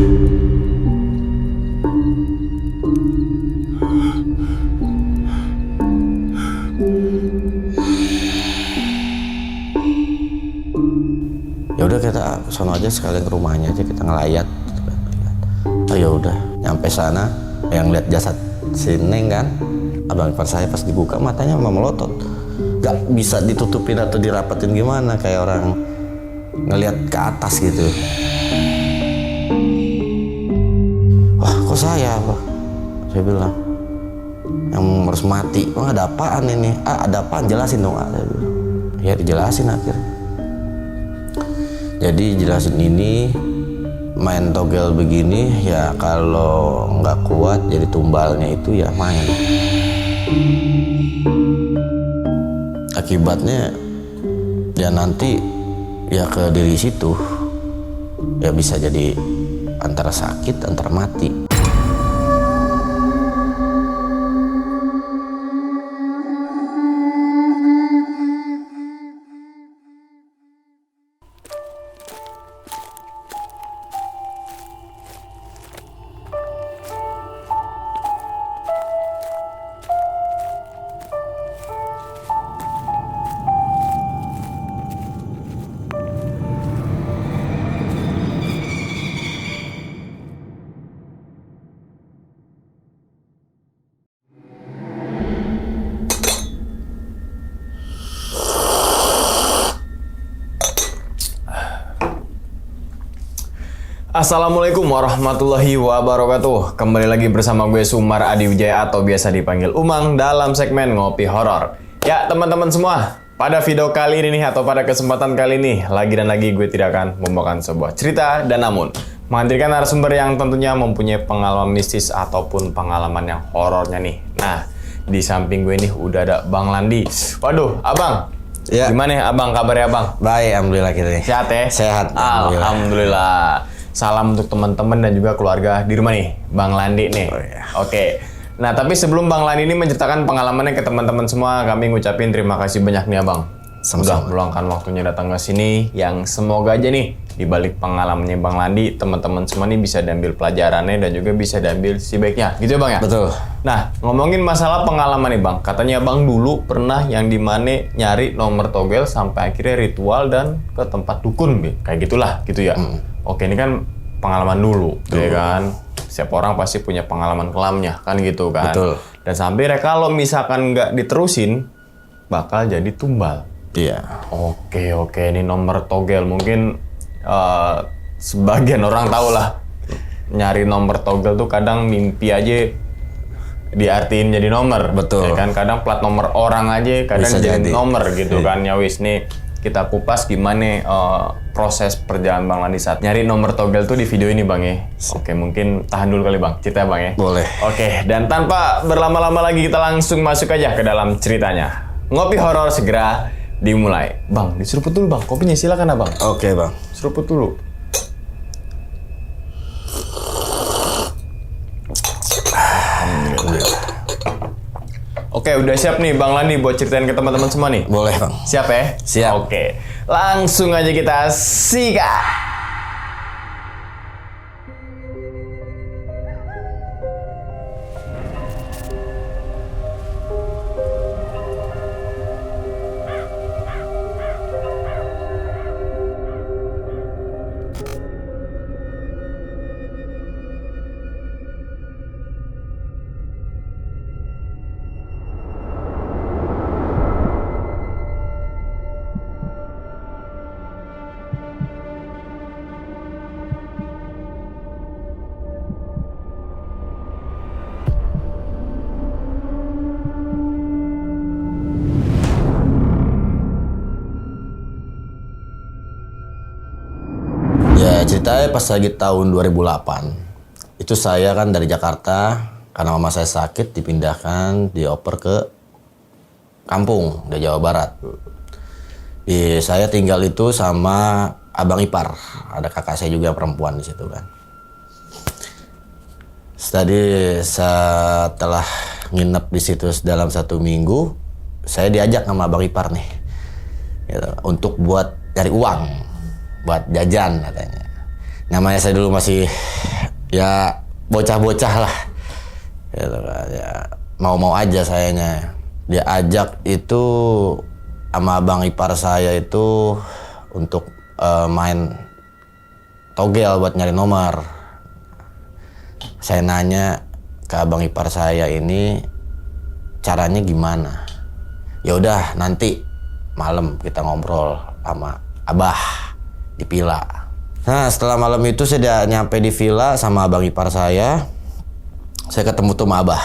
Ya udah kita sono aja sekalian ke rumahnya aja, kita ngelayat. Oh ya udah, nyampe sana yang lihat jasad si Neng kan, abang ipar saya pas dibuka matanya memang melotot, gak bisa ditutupin atau dirapetin gimana, kayak orang ngelihat ke atas gitu. Wah kok saya apa? Saya bilang yang harus mati, bang ada apaan ini? Ada apaan? Jelasin dong. Saya bilang. Ya dijelasin akhirnya. Jadi jelasin ini main togel begini ya, kalau nggak kuat jadi tumbalnya itu ya main. Akibatnya ya nanti ya ke diri situ ya bisa jadi antara sakit antara mati. Assalamualaikum warahmatullahi wabarakatuh. Kembali lagi bersama gue Sumar Adi Wijaya atau biasa dipanggil Umang dalam segmen Ngopi Horor. Ya teman-teman semua, pada video kali ini nih atau pada kesempatan kali ini lagi dan lagi gue tidak akan membawakan sebuah cerita dan namun menghadirkan narasumber yang tentunya mempunyai pengalaman mistis ataupun pengalaman yang horornya nih. Nah, di samping gue nih udah ada Bang Landi. Waduh, Abang. Ya. Gimana ya Abang, kabarnya Abang? Baik, alhamdulillah kita nih. Sehat ya? Sehat. Alhamdulillah. Salam untuk teman-teman dan juga keluarga di rumah nih, Bang Landi nih. Oh, iya. Oke. Nah, tapi sebelum Bang Landi ini menceritakan pengalamannya ke teman-teman semua, kami ngucapin terima kasih banyak nih Abang. Sudah meluangkan waktunya datang ke sini, yang semoga aja nih di balik pengalamannya Bang Landi, teman-teman semua nih bisa diambil pelajarannya dan juga bisa diambil sisi baiknya. Gitu ya Bang ya? Betul. Nah, ngomongin masalah pengalaman nih Bang. Katanya Bang dulu pernah yang dimana nyari nomor togel sampai akhirnya ritual dan ke tempat dukun, kayak gitulah, gitu ya. Oke, ini kan pengalaman dulu, ya kan? Setiap orang pasti punya pengalaman kelamnya, kan gitu kan? Betul. Dan sampai kalau misalkan nggak diterusin, bakal jadi tumbal. Iya. Oke, ini nomor togel. Mungkin sebagian orang tahu lah, nyari nomor togel tuh kadang mimpi aja diartiin jadi nomor. Betul. Ya kan? Kadang plat nomor orang aja kadang Bisa jadi jadi nomor gitu Iya. kan. Ya wis nih, kita kupas gimana proses perjalanan Bang Landi saat nyari nomor togel tuh di video ini Bang ya. Oke, mungkin tahan dulu kali Bang, cerita Bang ya. Boleh. Oke, dan tanpa berlama-lama lagi kita langsung masuk aja ke dalam ceritanya. Ngopi horor segera dimulai. Bang, diseruput dulu Bang, kopinya silakan Abang. Oke bang. Seruput dulu. Oke, udah siap nih Bang Landi buat ceritain ke teman-teman semua nih? Boleh bang. Siap ya? Siap. Oke, langsung aja kita sikat. Ya ceritanya pas lagi tahun 2008 itu saya kan dari Jakarta karena mama saya sakit dipindahkan dioper ke kampung di Jawa Barat. Saya tinggal itu sama abang ipar, ada kakak saya juga perempuan di situ kan. Tadi setelah nginep di situ dalam 1 minggu, saya diajak sama abang ipar nih gitu, untuk buat cari uang buat jajan katanya. Namanya saya dulu masih ya bocah-bocah lah. Gitu kan. Ya, mau-mau aja sayanya. Dia ajak itu sama abang ipar saya itu untuk main togel buat nyari nomor. Saya nanya ke abang ipar saya ini caranya gimana. Ya udah nanti malam kita ngobrol sama abah di villa. Nah setelah malam itu saya udah nyampe di villa sama abang ipar saya ketemu tuh sama abah.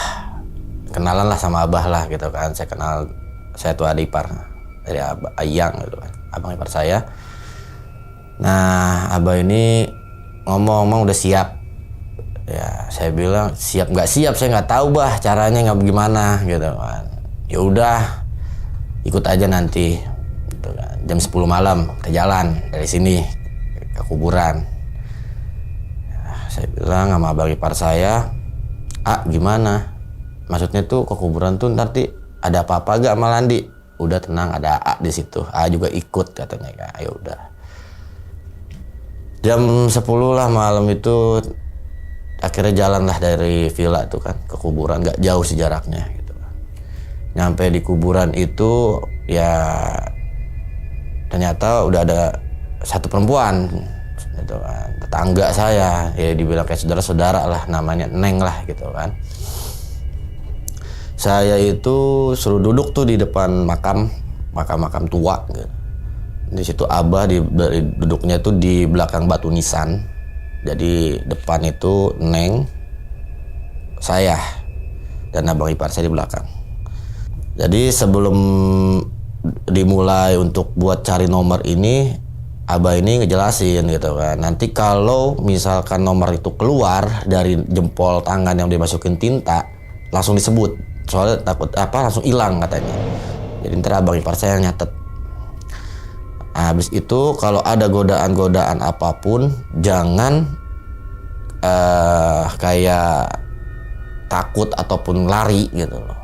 Kenalan lah sama abah lah gitu kan. Saya tuh adik ipar dari Ayang gitu kan, abang ipar saya. Nah abah ini ngomong udah siap. Ya saya bilang siap nggak siap saya nggak tahu bah caranya nggak gimana gitu kan. Ya udah ikut aja nanti gitu kan. Jam 10 malam ke jalan dari sini ke kuburan. Ya, saya bilang sama abang ipar saya, gimana? Maksudnya tuh ke kuburan tuh nanti ada apa-apa gak sama Landi? Udah tenang ada di situ. Juga ikut katanya kan. Ya udah. Jam 10 lah malam itu akhirnya jalan lah dari villa tuh kan ke kuburan, gak jauh sih jaraknya gitu kan. Nyampe di kuburan itu ya ternyata udah ada satu perempuan gitu kan, tetangga saya, ya dibilang kayak saudara-saudara lah, namanya Neng lah gitu kan. Saya itu suruh duduk tuh di depan makam tua gitu. Di situ abah duduknya tuh di belakang batu nisan. Jadi depan itu Neng, saya, dan abang ipar saya di belakang. Jadi sebelum dimulai untuk buat cari nomor ini, abah ini ngejelasin gitu kan. Nanti kalau misalkan nomor itu keluar dari jempol tangan yang dimasukin tinta, langsung disebut. Soalnya takut langsung hilang katanya. Jadi ntar abang ipar saya yang nyatet. Habis itu kalau ada godaan-godaan apapun jangan kayak takut ataupun lari gitu loh.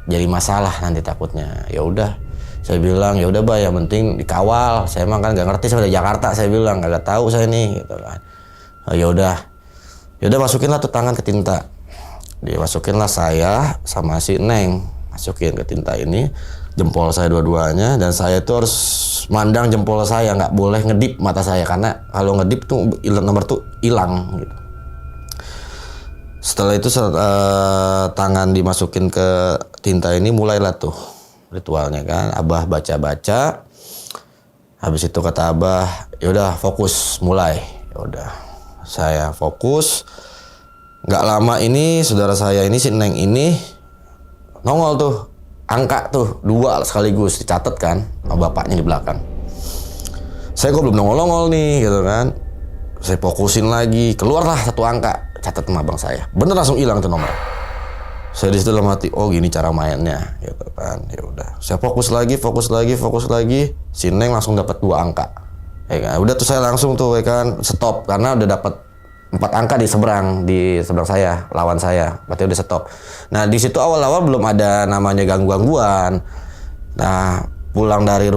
Jadi masalah nanti takutnya. Ya udah, saya bilang ya udah bah, yang penting dikawal. Saya emang kan nggak ngerti, saya dari Jakarta, saya bilang nggak tahu saya nih gitu kan. Ya udah masukinlah tuh tangan ke tinta. Dimasukinlah saya sama si Neng, masukin ke tinta ini. Jempol saya dua-duanya, dan saya tuh harus mandang jempol saya, nggak boleh ngedip mata saya, karena kalau ngedip tuh nomor tuh hilang gitu. Setelah itu tangan dimasukin ke tinta ini, mulailah tuh ritualnya kan. Abah baca-baca, habis itu kata abah, yaudah fokus mulai. Yaudah saya fokus. Nggak lama ini saudara saya ini si Neng ini nongol tuh. Angka tuh 2 sekaligus dicatat kan sama bapaknya di belakang. Saya kok belum nongol-nongol nih gitu kan. Saya fokusin lagi, keluarlah 1 angka, catat sama abang saya. Bener langsung hilang tuh nomor. Saya di situ dalam hati, oh gini cara mainnya gitu kan. Ya udah, saya fokus lagi. Si Neng langsung dapat 2 angka. Ya kan? Udah tuh saya langsung tuh ya kan stop karena udah dapat 4 angka di seberang saya, lawan saya, berarti udah stop. Nah di situ awal-awal belum ada namanya gangguan. Nah pulang dari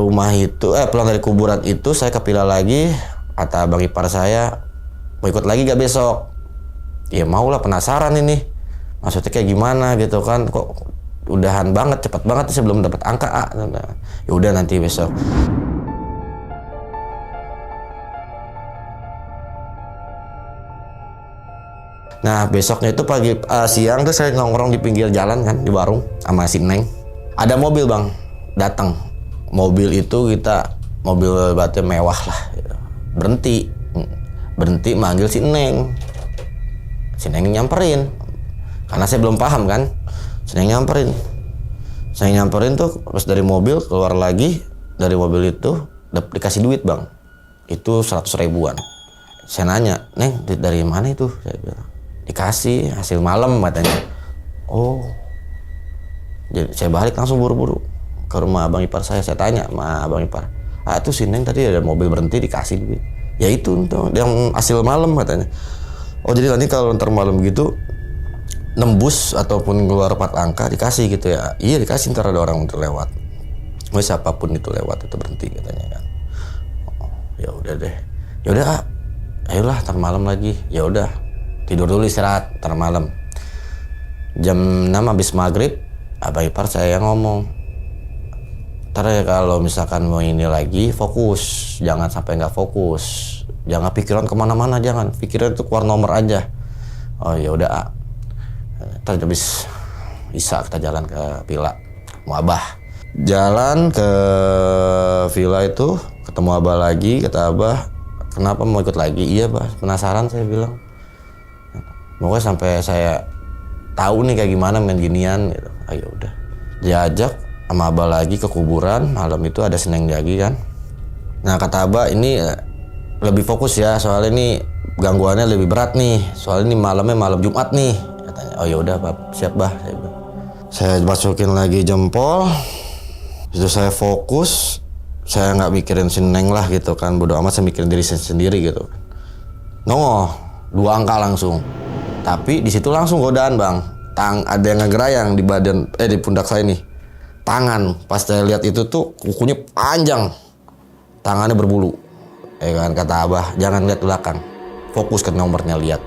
kuburan itu saya ke villa lagi, kata bang ipar saya, mau ikut lagi gak besok? Ya mau lah, penasaran ini, maksudnya kayak gimana gitu kan, kok udahan banget, cepat banget sih belum dapat angka. Ya udah nanti besok. Nah besoknya itu siang tuh saya nongkrong di pinggir jalan kan, di warung sama si Neng. Ada mobil bang datang. Mobil itu mobil batu mewah lah. Berhenti manggil si Neng. Si Neng nyamperin. Karena saya belum paham kan. Si Neng nyamperin. Saya nyamperin tuh pas dari mobil keluar lagi. Dari mobil itu dikasih duit bang. Itu 100 ribuan. Saya nanya, Neng dari mana itu? Saya bilang, dikasih hasil malam katanya. Oh, jadi saya balik langsung buru-buru ke rumah abang ipar saya tanya sama abang ipar, itu si Neng tadi ada mobil berhenti dikasih duit. Ya itu tuh yang hasil malam katanya. Oh jadi nanti kalau ntar malam gitu nembus ataupun keluar 4 angka dikasih gitu ya? Iya dikasih, ntar ada orang untuk lewat. Siapapun itu lewat itu berhenti katanya kan. Oh, ya udah deh. Ya udah ayolah ntar malam lagi. Ya udah, tidur dulu istirahat ntar malam. Jam 6 habis maghrib, abang ipar saya yang ngomong, ntar ya kalau misalkan mau ini lagi fokus, jangan sampai nggak fokus, jangan pikiran kemana-mana, jangan pikiran itu keluar nomor aja. Oh ya udah, ntar habis bisa kita jalan ke villa mau abah. Jalan ke villa itu ketemu abah lagi, kata abah, kenapa mau ikut lagi? Iya bah, penasaran saya bilang. Pokoknya sampai saya tahu nih kayak gimana main ginian gitu. Ayo udah, diajak sama abah lagi ke kuburan. Malam itu ada seneng jagi kan. Nah kata abah, ini lebih fokus ya, soalnya ini gangguannya lebih berat nih, soalnya ini malamnya malam Jumat nih katanya. Oh ya udah bah, siap bah, saya bilang. Saya masukin lagi jempol. Itu saya fokus, saya nggak mikirin si Neng lah gitu kan, bodo amat, saya mikirin diri saya sendiri gitu. Nongol 2 angka langsung, tapi di situ langsung godaan bang. Ada yang ngegerayang di badan, di pundak saya nih, tangan. Pas saya lihat itu tuh kukunya panjang, tangannya berbulu. Kan kata abah, jangan lihat belakang, fokus ke nomornya, lihat.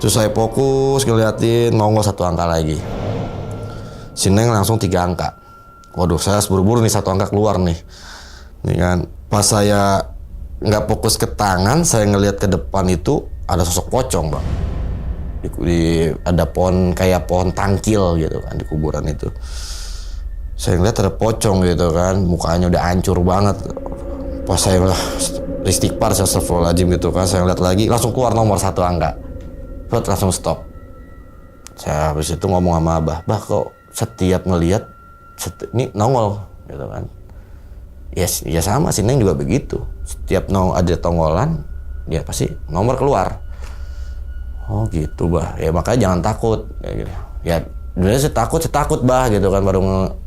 Terus saya fokus ngeliatin, nongol 1 angka lagi. Si Neng langsung 3 angka. Waduh, saya harus buru-buru nih 1 angka keluar nih. Nih kan, pas saya nggak fokus ke tangan, saya ngelihat ke depan itu ada sosok pocong bang. Ada pohon kayak pohon tangkil gitu kan di kuburan itu. Saya ngeliat ada pocong gitu kan, mukanya udah hancur banget. Pas saya istighfar, saya astagfirullahaladzim gitu kan, saya ngeliat lagi, langsung keluar nomor 1 angka. Langsung stop. Saya habis itu ngomong sama abah, bah kok setiap ngelihat ini nongol gitu kan. Yes, ya sama, si Neng juga begitu. Setiap ada tonggolan, dia pasti nomor keluar. Oh gitu bah, ya makanya jangan takut kayak gitu. Ya dulu saya takut bah gitu kan, baru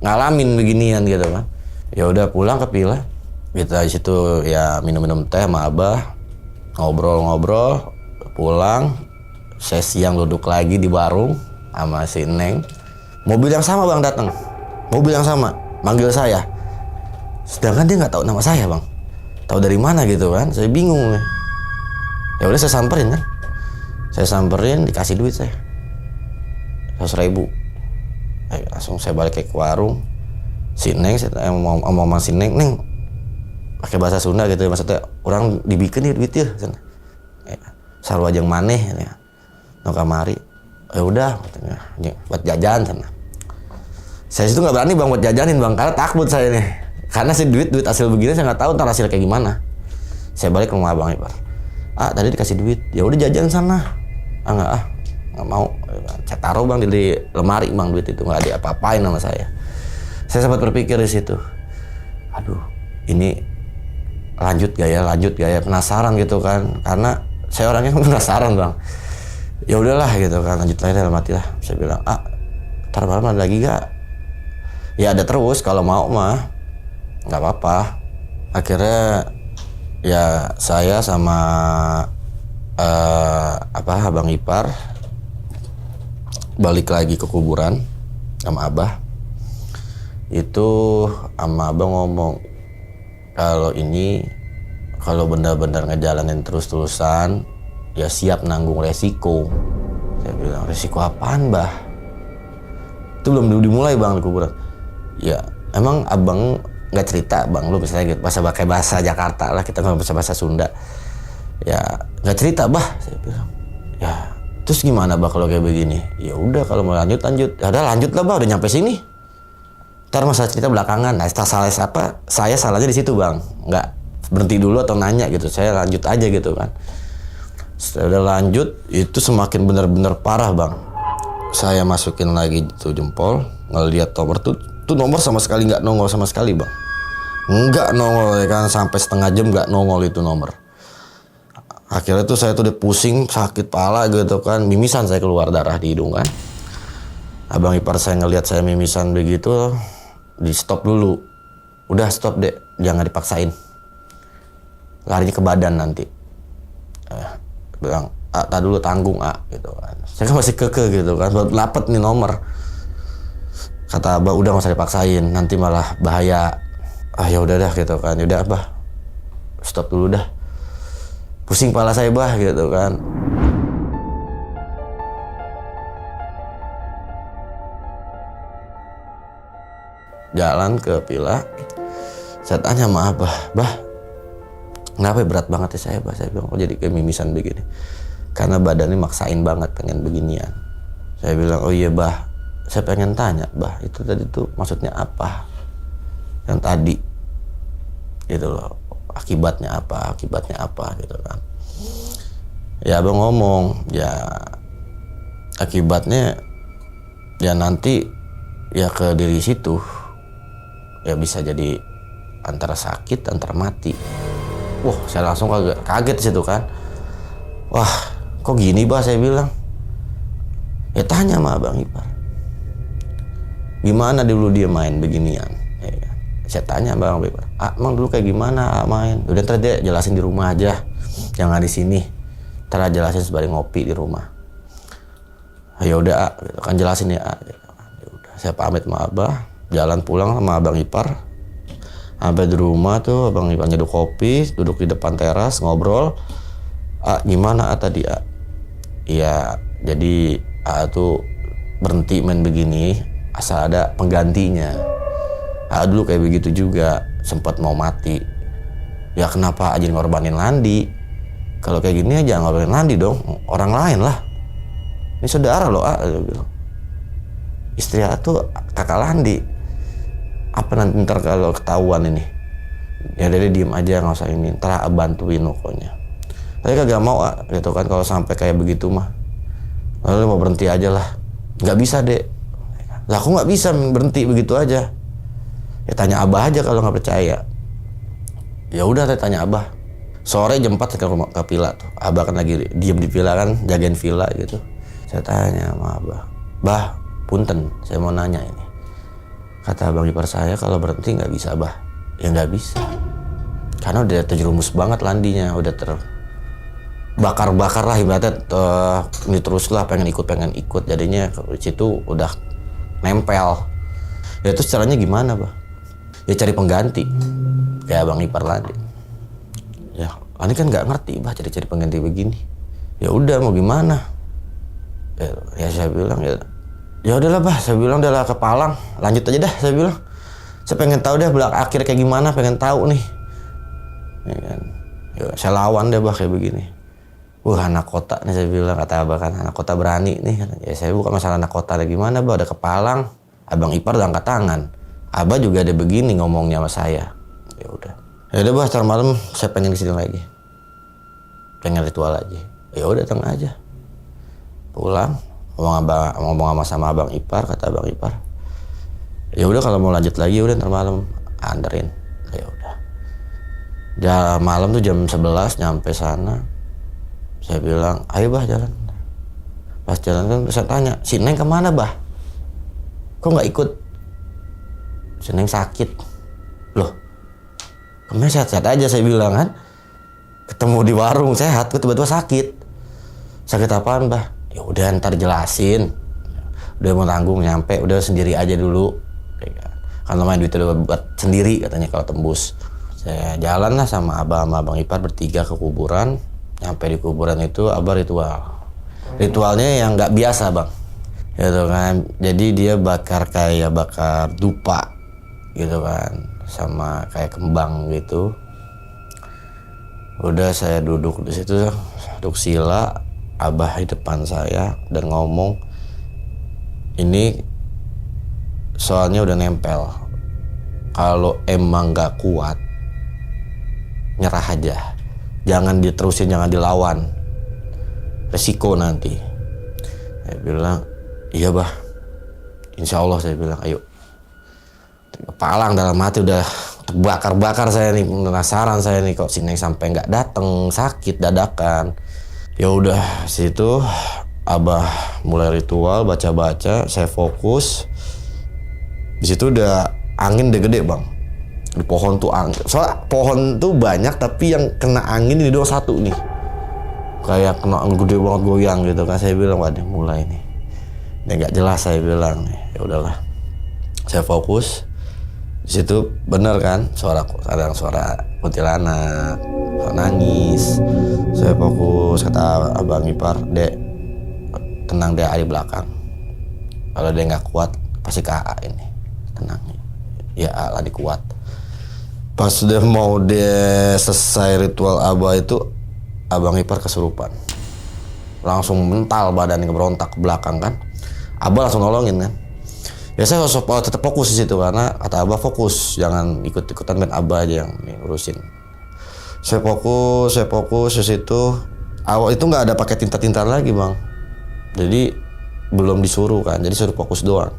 ngalamin beginian gitu kan. Ya udah pulang ke villa, kita di situ ya minum-minum teh sama abah, ngobrol-ngobrol, pulang. Saya siang duduk lagi di warung sama si Neng. Mobil yang sama bang datang. Mobil yang sama, manggil saya. Sedangkan dia nggak tahu nama saya bang. Tahu dari mana gitu kan? Saya bingung. Ya udah saya samperin kan. Saya samperin, dikasih duit saya 100.000. Langsung saya balik ke warung. Si Neng, saya ngomong sama si Neng, Neng pakai bahasa Sunda gitu, maksudnya orang dibikin nih duit ya. Sarwa jeung maneh ya. No kamari. Ya udah, buat jajan sana. Saya situ nggak berani bang buat jajanin bang, karena takut saya nih. Karena si duit hasil begini saya nggak tahu ntar hasil kayak gimana. Saya balik ke rumah abang ipar. Tadi dikasih duit, ya udah jajan sana. Nggak mau. Saya taruh bang di lemari bang, duit itu nggak ada apa-apain sama saya. Saya sempat berpikir di situ, aduh ini lanjut gak ya, penasaran gitu kan, karena saya orangnya penasaran bang. Ya udahlah gitu kan, lanjut aja dalam hati lah. Saya bilang, ntar malam ada lagi gak? Ya ada terus, kalau mau mah nggak apa-apa. Akhirnya ya saya sama abang ipar balik lagi ke kuburan sama abah. Itu sama abang ngomong, kalau benar-benar ngejalanin terus-terusan ya siap nanggung resiko. Saya bilang, resiko apaan bah? Itu belum dimulai bang di kuburan. Ya emang abang nggak cerita bang, lu misalnya gitu pakai bahasa Jakarta lah, kita nggak bisa bahasa Sunda. Ya nggak cerita bah, saya bilang. Ya terus gimana bah kalau kayak begini? Ya udah kalau mau lanjut. Ya udah lanjut lah bah, udah nyampe sini. Ntar masalah cerita belakangan. Nah saya salahnya di situ bang, nggak berhenti dulu atau nanya gitu, saya lanjut aja gitu kan. Setelah lanjut itu semakin benar-benar parah bang. Saya masukin lagi itu jempol, ngeliat nomor tuh nomor sama sekali nggak nongol sama sekali bang, nggak nongol ya kan, sampai setengah jam nggak nongol itu nomor. Akhirnya tuh saya tuh udah pusing, sakit pala gitu kan, mimisan saya keluar darah di hidung kan. Abang ipar saya ngelihat saya mimisan begitu, di stop dulu, udah stop deh, jangan dipaksain, larinya ke badan nanti. Bilang, tak dulu tanggung gitu kan. Saya kan masih keke gitu kan, buat dapet nih nomor. Kata abah udah nggak usah dipaksain, nanti malah bahaya. Ya udah dah gitu kan, yaudah abah stop dulu dah. pusing kepala saya bah gitu kan. Jalan ke villa, saya tanya sama Abah, bah kenapa berat banget ya saya bah? Saya bilang kok jadi kayak mimisan begini, karena badannya maksain banget pengen beginian. Saya bilang oh iya bah, saya pengen tanya bah, itu tadi tuh maksudnya apa yang tadi gitu loh, akibatnya apa gitu kan. Ya Abang ngomong ya akibatnya ya nanti ya ke diri situ ya bisa jadi antara sakit antara mati. Wah saya langsung kaget situ kan. Wah kok gini bah, saya bilang. Ya tanya sama Abang Ipar, gimana dulu dia main beginian ya, kan? Saya tanya sama Abang Ipar, emang dulu kayak gimana main? Udah ntar dia jelasin di rumah aja, jangan di sini. Ntar jelasin sembari ngopi di rumah. Ya udah gitu kan, jelasin ya gitu. Ya udah saya pamit sama Abah, jalan pulang sama Abang Ipar. Sampai di rumah tuh Abang Ipar nyeduh kopi, duduk di depan teras ngobrol. Gimana tadi iya jadi tuh berhenti main begini asal ada penggantinya. Dulu kayak begitu juga, sempat mau mati. Ya kenapa aja ngorbanin Landi? Kalau kayak gini aja ngorbanin Landi dong, orang lain lah. Ini saudara loh istri tuh kakak Landi. Apa nanti ntar kalau ketahuan ini? Ya dari diem aja, nggak usah ini. Ntar bantuin pokoknya. Tapi kagak mau gitu kan kalau sampai kayak begitu mah. Lalu mau berhenti aja lah. Nggak bisa dek. Lah aku nggak bisa berhenti begitu aja. Ya tanya Abah aja kalau nggak percaya. Ya udah saya tanya Abah. Sore jam 4 saya ke rumah ke villa tuh. Abah kan lagi diem di villa kan, jagain villa gitu. Saya tanya sama Abah, bah punten saya mau nanya ini. Kata Abang Ipar saya kalau berhenti nggak bisa bah. Ya nggak bisa. Karena udah terjerumus banget Landinya, udah terbakar-bakar lah ibaratnya. Ini terus lah pengen ikut. Jadinya di situ udah nempel. Ya terus caranya gimana bah? Ya cari pengganti. Kayak Abang Ipar Landi. Ya Landi kan nggak ngerti bah cari pengganti begini. Ya udah mau gimana? Ya saya bilang ya udahlah bah, saya bilang udahlah ke Palang, lanjut aja dah, saya bilang. Saya pengen tahu deh belak akhir kayak gimana, pengen tahu nih. Ya kan. Ya, saya lawan deh bah kayak begini. Anak kota nih saya bilang, kata Abah kan, anak kota berani nih. Ya saya bukan masalah anak kota, ada gimana bah, udah ke Palang. Abang Ipar udah angkat tangan. Abah juga ada begini ngomongnya sama saya. Ya udah. Ya udah bah, ntar malam saya pengen kesini lagi. Pengen ritual aja. Ya udah datang aja. Pulang. Ngomong sama Abang Ipar, kata Abang Ipar, ya udah kalau mau lanjut lagi udah ntar malam anterin. Ya udah. Malam tuh jam 11 nyampe sana. Saya bilang, ayo bah jalan. Pas jalan kan saya tanya, si Neng kemana bah? Kok nggak ikut? Si Neng sakit. Loh, kemarin sehat-sehat aja saya bilang kan. Ketemu di warung sehat, kok tiba-tiba sakit. Sakit apaan bah? Ya udah ntar jelasin. Udah mau tanggung nyampe, udah sendiri aja dulu. Kan lumayan duit udah buat sendiri katanya kalau tembus. Saya jalan lah sama Abah sama Abang Ipar bertiga ke kuburan. Nyampe di kuburan itu Abah ritual. Ritualnya yang nggak biasa bang. Gitu kan. Jadi dia bakar dupa gitu kan. Sama kayak kembang gitu. Udah saya duduk di situ, duduk sila. Abah di depan saya dan ngomong, ini soalnya udah nempel. Kalau emang gak kuat, nyerah aja. Jangan diterusin, jangan dilawan. Resiko nanti. Saya bilang, iya bah. Insya Allah saya bilang, ayo. Palang dalam hati udah terbakar-bakar saya nih. Penasaran saya nih kok si Neng sampai gak dateng, sakit dadakan. Ya udah situ Abah mulai ritual, baca-baca, saya fokus. Di situ udah angin udah gede bang. Di pohon tuh angin. Soalnya pohon tuh banyak tapi yang kena angin ini doang satu nih. Kayak kena angin gede banget goyang gitu kan. Saya bilang waduh mulai nih. Ini nggak jelas saya bilang. Ya udahlah. Saya fokus. Di situ bener kan suara kuntilanak, nangis. Saya fokus, kata abang ipar, dek tenang deh, di belakang. Kalau dia nggak kuat pasti ke AA ini, tenang. Ya Allah dikuat. Pas dia mau selesai ritual abah itu, abang ipar kesurupan. Langsung mental badannya, berontak ke belakang kan. Abah langsung nolongin kan. Ya saya harus tetap fokus di situ karena kata abah fokus, jangan ikut-ikutan, dan abah aja yang ngurusin. Saya fokus di situ. Awal itu nggak ada pakai tinta-tinta lagi bang. Jadi belum disuruh kan, jadi suruh fokus doang.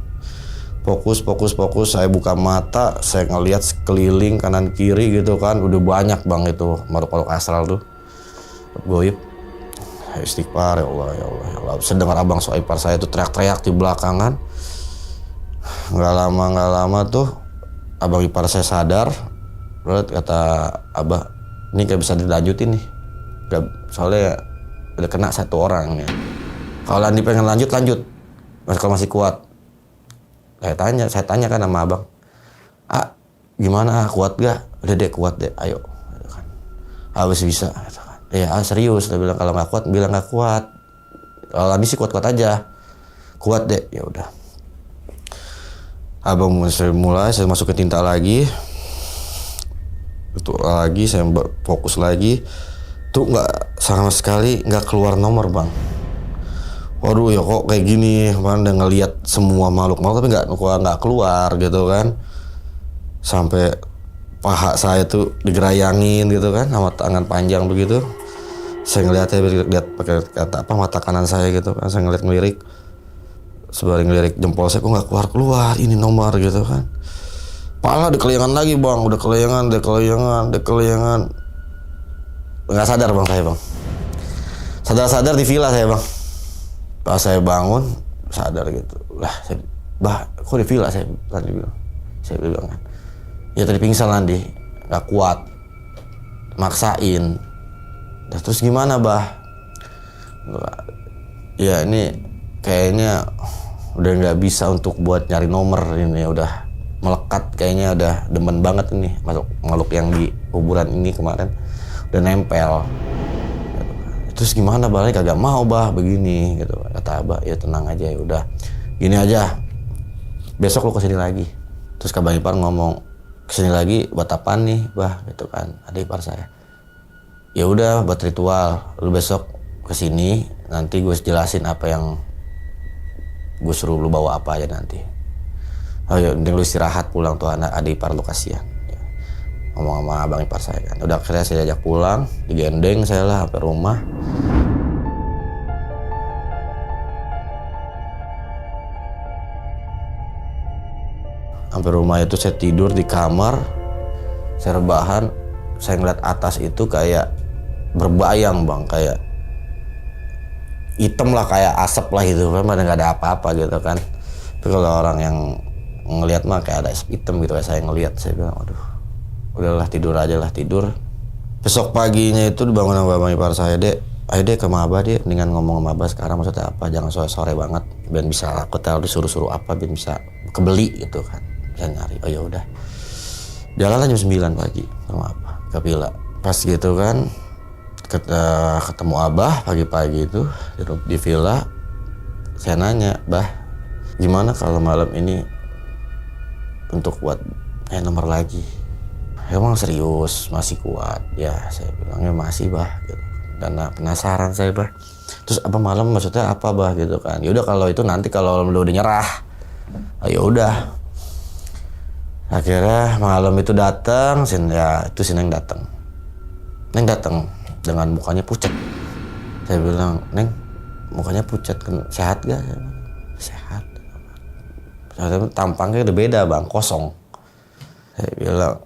Fokus. Saya buka mata, saya ngelihat sekeliling kanan kiri gitu kan, udah banyak bang itu makhluk astral tuh, goib. Istighfar, ya Allah. Saya dengar abang ipar saya tuh teriak-teriak di belakangan. Nggak lama tuh abang ipar saya sadar. Terus kata abah, ini gak bisa dilanjutin nih, soalnya udah kena satu orang ya. Kalau Andi pengen lanjut, kalau masih kuat. Saya tanya kan sama abang, gimana, kuat gak? Udah deh, kuat deh, ayo. Habis bisa. Ya serius, dia bilang kalau nggak kuat, bilang nggak kuat. Kalau Andi sih kuat-kuat aja, kuat deh, ya udah. Abang mulai, saya masukin tinta lagi, itu lagi, saya fokus lagi, tuh nggak sama sekali nggak keluar nomor bang. Waduh ya kok kayak gini, bang, udah ngelihat semua makhluk tapi nggak keluar gitu kan. Sampai paha saya tuh digerayangin gitu kan, sama tangan panjang begitu. Saya lihat pakai kata apa, mata kanan saya gitu kan, saya ngelirik. Sebalik ngelirik jempol saya, kok nggak keluar ini nomor gitu kan. Pala dikelayangan lagi bang, udah kelayangan. Nggak sadar bang saya bang. Sadar di villa saya bang. Pas saya bangun sadar gitu. Lah, kok di villa saya tadi bilang. Saya bilang kan, ya tadi pingsan Andi, nggak kuat, maksain. Terus gimana ya ini kayaknya udah nggak bisa untuk buat nyari nomor ini, udah melekat kayaknya, udah demen banget ini makhluk yang di kuburan ini kemarin udah nempel. Terus gimana balik, kagak mau begini gitu. Kata abah, ya tenang aja, ya udah gini aja, besok lu kesini lagi. Terus abang ipar ngomong, kesini lagi buat apaan nih gitu kan, adik ipar saya. Ya udah buat ritual, lu besok kesini, nanti gue jelasin apa yang gue suruh lu bawa apa aja nanti. Oh ya, mending lu istirahat, pulang tuh adik ipar lu, kasihan. Ya. Ngomong sama abang ipar saya kan. Udah akhirnya saya ajak pulang, digendeng saya lah sampai rumah. Sampai rumah itu saya tidur di kamar, saya rebahan, saya ngeliat atas itu kayak berbayang bang, kayak hitam lah, kayak asap lah gitu kan, padahal nggak ada apa-apa gitu kan. Tapi kalau orang yang ngelihat mah kayak ada asap hitam gitu, kayak saya ngelihat, saya bilang aduh udahlah tidur aja lah, tidur. Besok paginya itu dibangun sama abang ipar saya, dek ayo dek ke Maba dek, mendingan ngomong sama Abah sekarang, maksudnya apa, jangan sore-sore banget, biar bisa hotel disuruh-suruh apa, biar bisa kebeli gitu kan, bisa nyari. Oh ya udah, jalan jam 9 pagi sama Abah ke villa. Pas gitu kan ketemu Abah pagi-pagi itu di villa. Saya nanya, Bah, gimana kalau malam ini untuk buat nomor lagi? Emang serius, masih kuat? Ya saya bilangnya masih Bah gitu. Karena penasaran saya Bah. Terus apa malam maksudnya apa Bah gitu kan? Ya udah kalau itu nanti kalau lu udah nyerah, ya udah. Akhirnya malam itu datang, ya itu si Neng datang. Neng datang dengan mukanya pucat. Saya bilang, Neng, mukanya pucat, sehat gak? Sehat. Tampangnya udah beda bang, kosong. Saya bilang,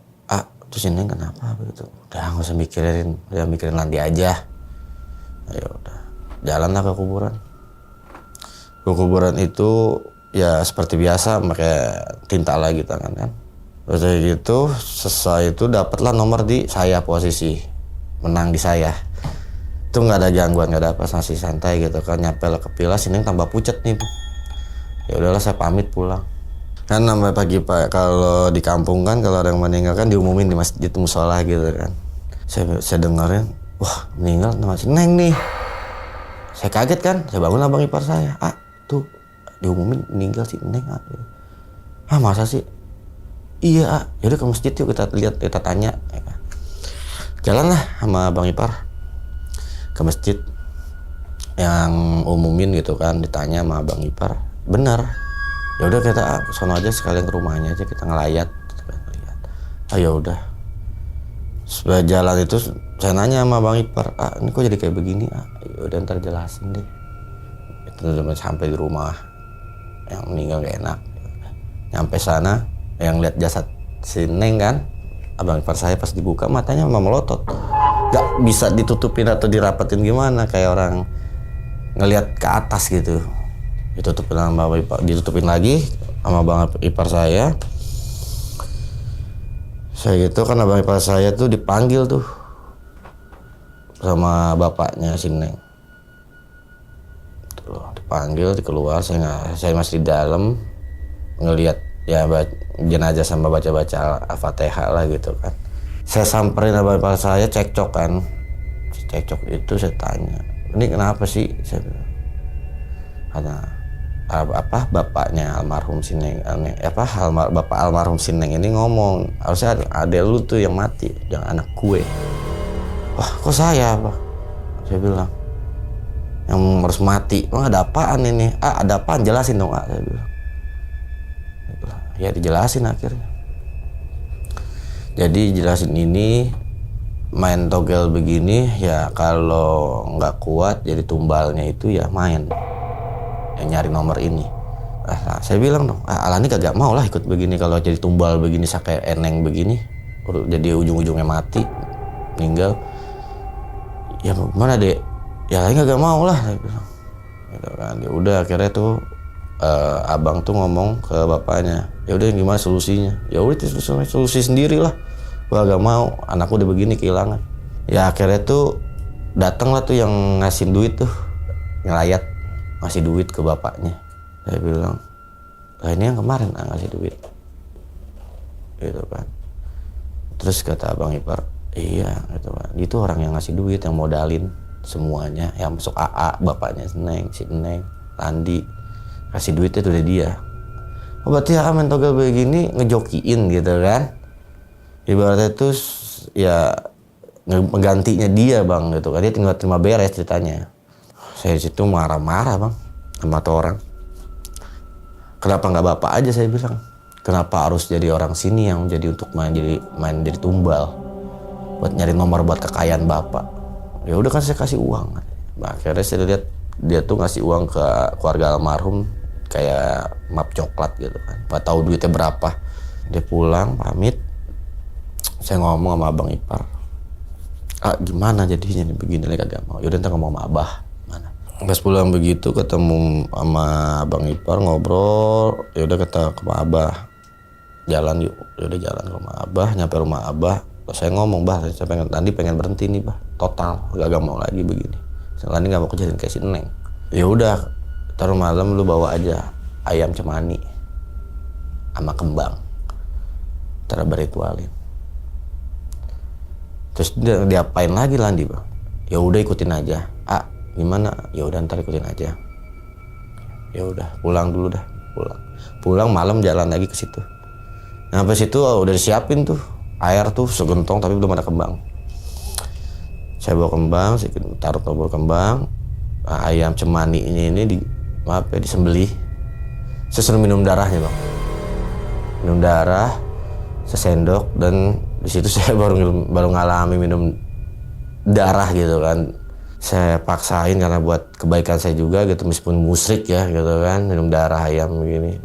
terus Neng kenapa begitu? Udah nggak usah mikirin, udah mikirin nanti aja. Ayo udah, jalanlah ke kuburan. Ke kuburan itu ya seperti biasa, pakai tinta lagi tangan kan. Terus kayak gitu, selesai itu dapatlah nomor di saya, posisi menang di saya. Itu nggak ada gangguan, nggak ada apa, masih santai gitu kan. Nyampe lah ke villa, sini tambah pucat nih. Ya udahlah saya pamit pulang. Kan namanya pagi Pak, kalau di kampung kan kalau ada yang meninggal kan diumumin di masjid musola gitu kan. Saya dengerin, wah meninggal nama si Neng nih. Saya kaget kan, saya bangun abang ipar saya. Tuh diumumin meninggal si Neng. Masa sih? Iya, yaudah ke masjid yuk kita lihat, kita tanya. Jalan lah sama abang ipar ke masjid yang umumin gitu kan, ditanya sama abang ipar, benar. Ya udah kita sono aja sekalian ke rumahnya aja kita ngelayat. Ya udah. Setelah jalan itu saya nanya sama bang ipar, ini kok jadi kayak begini? Ya udah ntar jelasin deh. Itu udah sampai di rumah yang meninggal gak enak. Nyampe sana yang lihat jasad si Neng kan, abang ipar saya pas dibuka matanya memang melotot. Gak bisa ditutupin atau dirapetin gimana, kayak orang ngelihat ke atas gitu. Ditutupin sama bang ipar, ditutupin lagi sama bang ipar saya. Saya gitu kan abang ipar saya tuh dipanggil tuh sama bapaknya si Neng. Tuh, dipanggil, dikeluar, saya masih di dalam ngelihat ya jenazah sama baca-baca Al-Fatihah lah gitu kan. Saya samperin abang ipar saya, cekcok kan. Cekcok itu saya tanya, ini kenapa sih? Saya bilang, karena bapaknya almarhum si Neng, bapak almarhum si Neng ini ngomong, harusnya ada lu tuh yang mati, jangan anak gue. Wah, kok saya apa? Saya bilang, yang harus mati. Ada apaan ini? Ada apaan? Jelasin dong, saya bilang. Ya dijelasin akhirnya. Jadi jelasin ini main togel begini ya, kalau nggak kuat jadi tumbalnya itu ya main yang nyari nomor ini. Saya bilang dong, Alani kagak mau lah ikut begini, kalau jadi tumbal begini kayak Eneng begini, jadi ujung-ujungnya mati, meninggal. Ya mana dek? Ya Alani kagak mau lah, saya bilang. Gitu kan. Ya udah akhirnya tuh abang tuh ngomong ke bapaknya, ya udah gimana solusinya? Ya udah solusi sendiri lah. Gua gak mau, anakku udah begini kehilangan. Ya akhirnya tuh datang lah tuh yang ngasih duit tuh, ngelayat ngasih duit ke bapaknya. Saya bilang, ini yang kemarin ngasih duit, gitu kan. Terus kata abang ipar, iya gitu kan, itu orang yang ngasih duit, yang modalin semuanya, yang masuk AA, bapaknya si Neng, Landi, kasih duitnya itu udah dia. Berarti main togel begini ngejokiin gitu kan, ibaratnya tuh ya menggantinya dia bang gitu kan, dia tinggal terima beres ceritanya. Saya di situ marah-marah bang sama tuh orang. Kenapa nggak bapak aja, saya bilang. Kenapa harus jadi orang sini yang jadi untuk main jadi tumbal buat nyari nomor buat kekayaan bapak? Ya udah kan saya kasih uang. Nah, akhirnya saya lihat dia tuh ngasih uang ke keluarga almarhum kayak map coklat gitu kan. Nggak tahu duitnya berapa. Dia pulang pamit. Saya ngomong sama abang ipar. Gimana jadinya nih begini lagi kagak mau. Yaudah ntar ngomong sama abah. Pas pulang begitu ketemu sama abang ipar ngobrol, ya udah kata ke rumah abah, jalan yuk. Ya udah jalan ke rumah abah, nyampe rumah abah, terus saya ngomong, bah saya pengen berhenti nih bah, total gak mau lagi begini. Saya nggak mau kejadian kayak si Neng. Ya udah, taruh malam lu bawa aja ayam cemani sama kembang, ntar beritualin. Terus dia diapain lagi Landi bang? Ya udah ikutin aja. Gimana? Ya udah ntar ikutin aja. Ya udah pulang dulu dah, pulang malam jalan lagi ke situ. Nah sampai situ udah disiapin tuh air tuh segentong tapi belum ada kembang. Saya bawa kembang, saya taruh tombol kembang. Ayam cemani ini disembelih. Saya suruh minum darahnya bang, minum darah sesendok, dan di situ saya baru ngalami minum darah gitu kan. Saya paksain karena buat kebaikan saya juga gitu, meskipun musyrik ya gitu kan, minum darah ayam begini.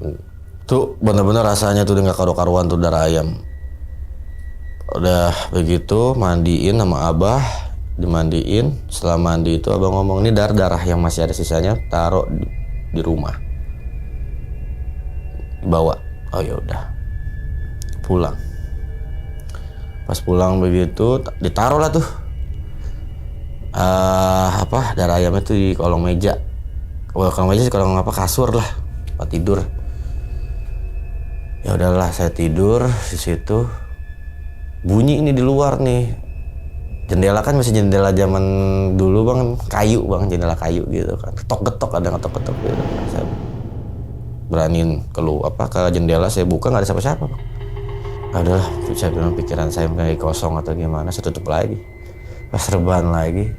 Tuh bener-bener rasanya tuh udah gak karu-karuan tuh darah ayam. Udah begitu mandiin sama abah, dimandiin. Setelah mandi itu abang ngomong, ini darah yang masih ada sisanya taruh di rumah, dibawa. Oh ya udah, pulang. Pas pulang begitu ditaruh lah tuh darah ayamnya tuh di kolong meja. Kolong meja sih, kolong kasur lah, tempat tidur. Ya udahlah, saya tidur di situ. Bunyi ini di luar nih. Jendela kan masih jendela zaman dulu bang, kayu bang, jendela kayu gitu kan. Ketok-ketok, ada ngetok-ketok gitu. Saya beraniin ke jendela, saya buka, nggak ada siapa-siapa bang. Adalah, saya bilang pikiran saya kayak kosong atau gimana, saya tutup lagi. Pas rebahan lagi,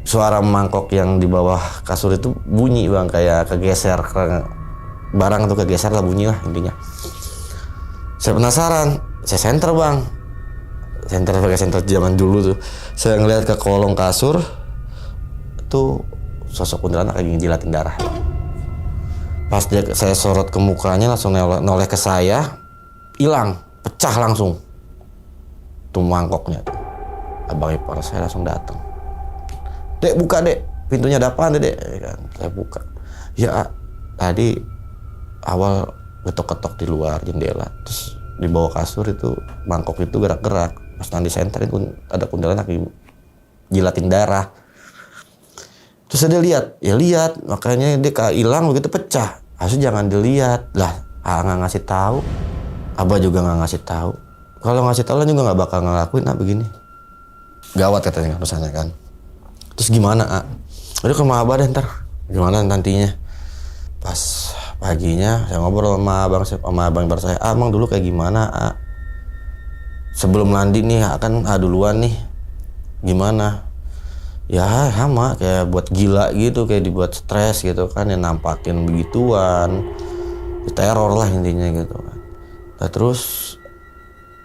suara mangkok yang di bawah kasur itu bunyi bang, kayak kegeser, barang tuh kegeser lah, bunyi lah intinya. Saya penasaran, saya senter bang, pakai senter zaman dulu tuh. Saya ngeliat ke kolong kasur, tuh sosok kuntilanak lagi ngejilatin darah bang. Pas saya sorot ke mukanya, langsung noleh ke saya, hilang, pecah langsung tuh mangkoknya tuh. Abang ipar saya langsung datang. Dek, buka dek, pintunya ada apaan dek? Saya buka. Ya tadi awal ketok-ketok di luar jendela, terus di bawah kasur itu mangkok itu gerak-gerak. Pas nanti senterin ada kuntilanak jilatin darah. Terus dia lihat, makanya dia hilang begitu pecah. Harusnya jangan dilihat lah, nggak ngasih tahu. Abah juga nggak ngasih tahu. Kalau ngasih tahu juga nggak bakal ngelakuin begini. Gawat katanya urusannya kan. Terus gimana Udah ke rumah abah deh ntar. Gimana nantinya? Pas paginya saya ngobrol sama abang ipar saya. Abang dulu kayak gimana sebelum mandi nih kan duluan nih. Gimana? Ya sama kayak buat gila gitu, kayak dibuat stres gitu kan, yang nampakin begituan, teror lah intinya gitu kan. Nah, terus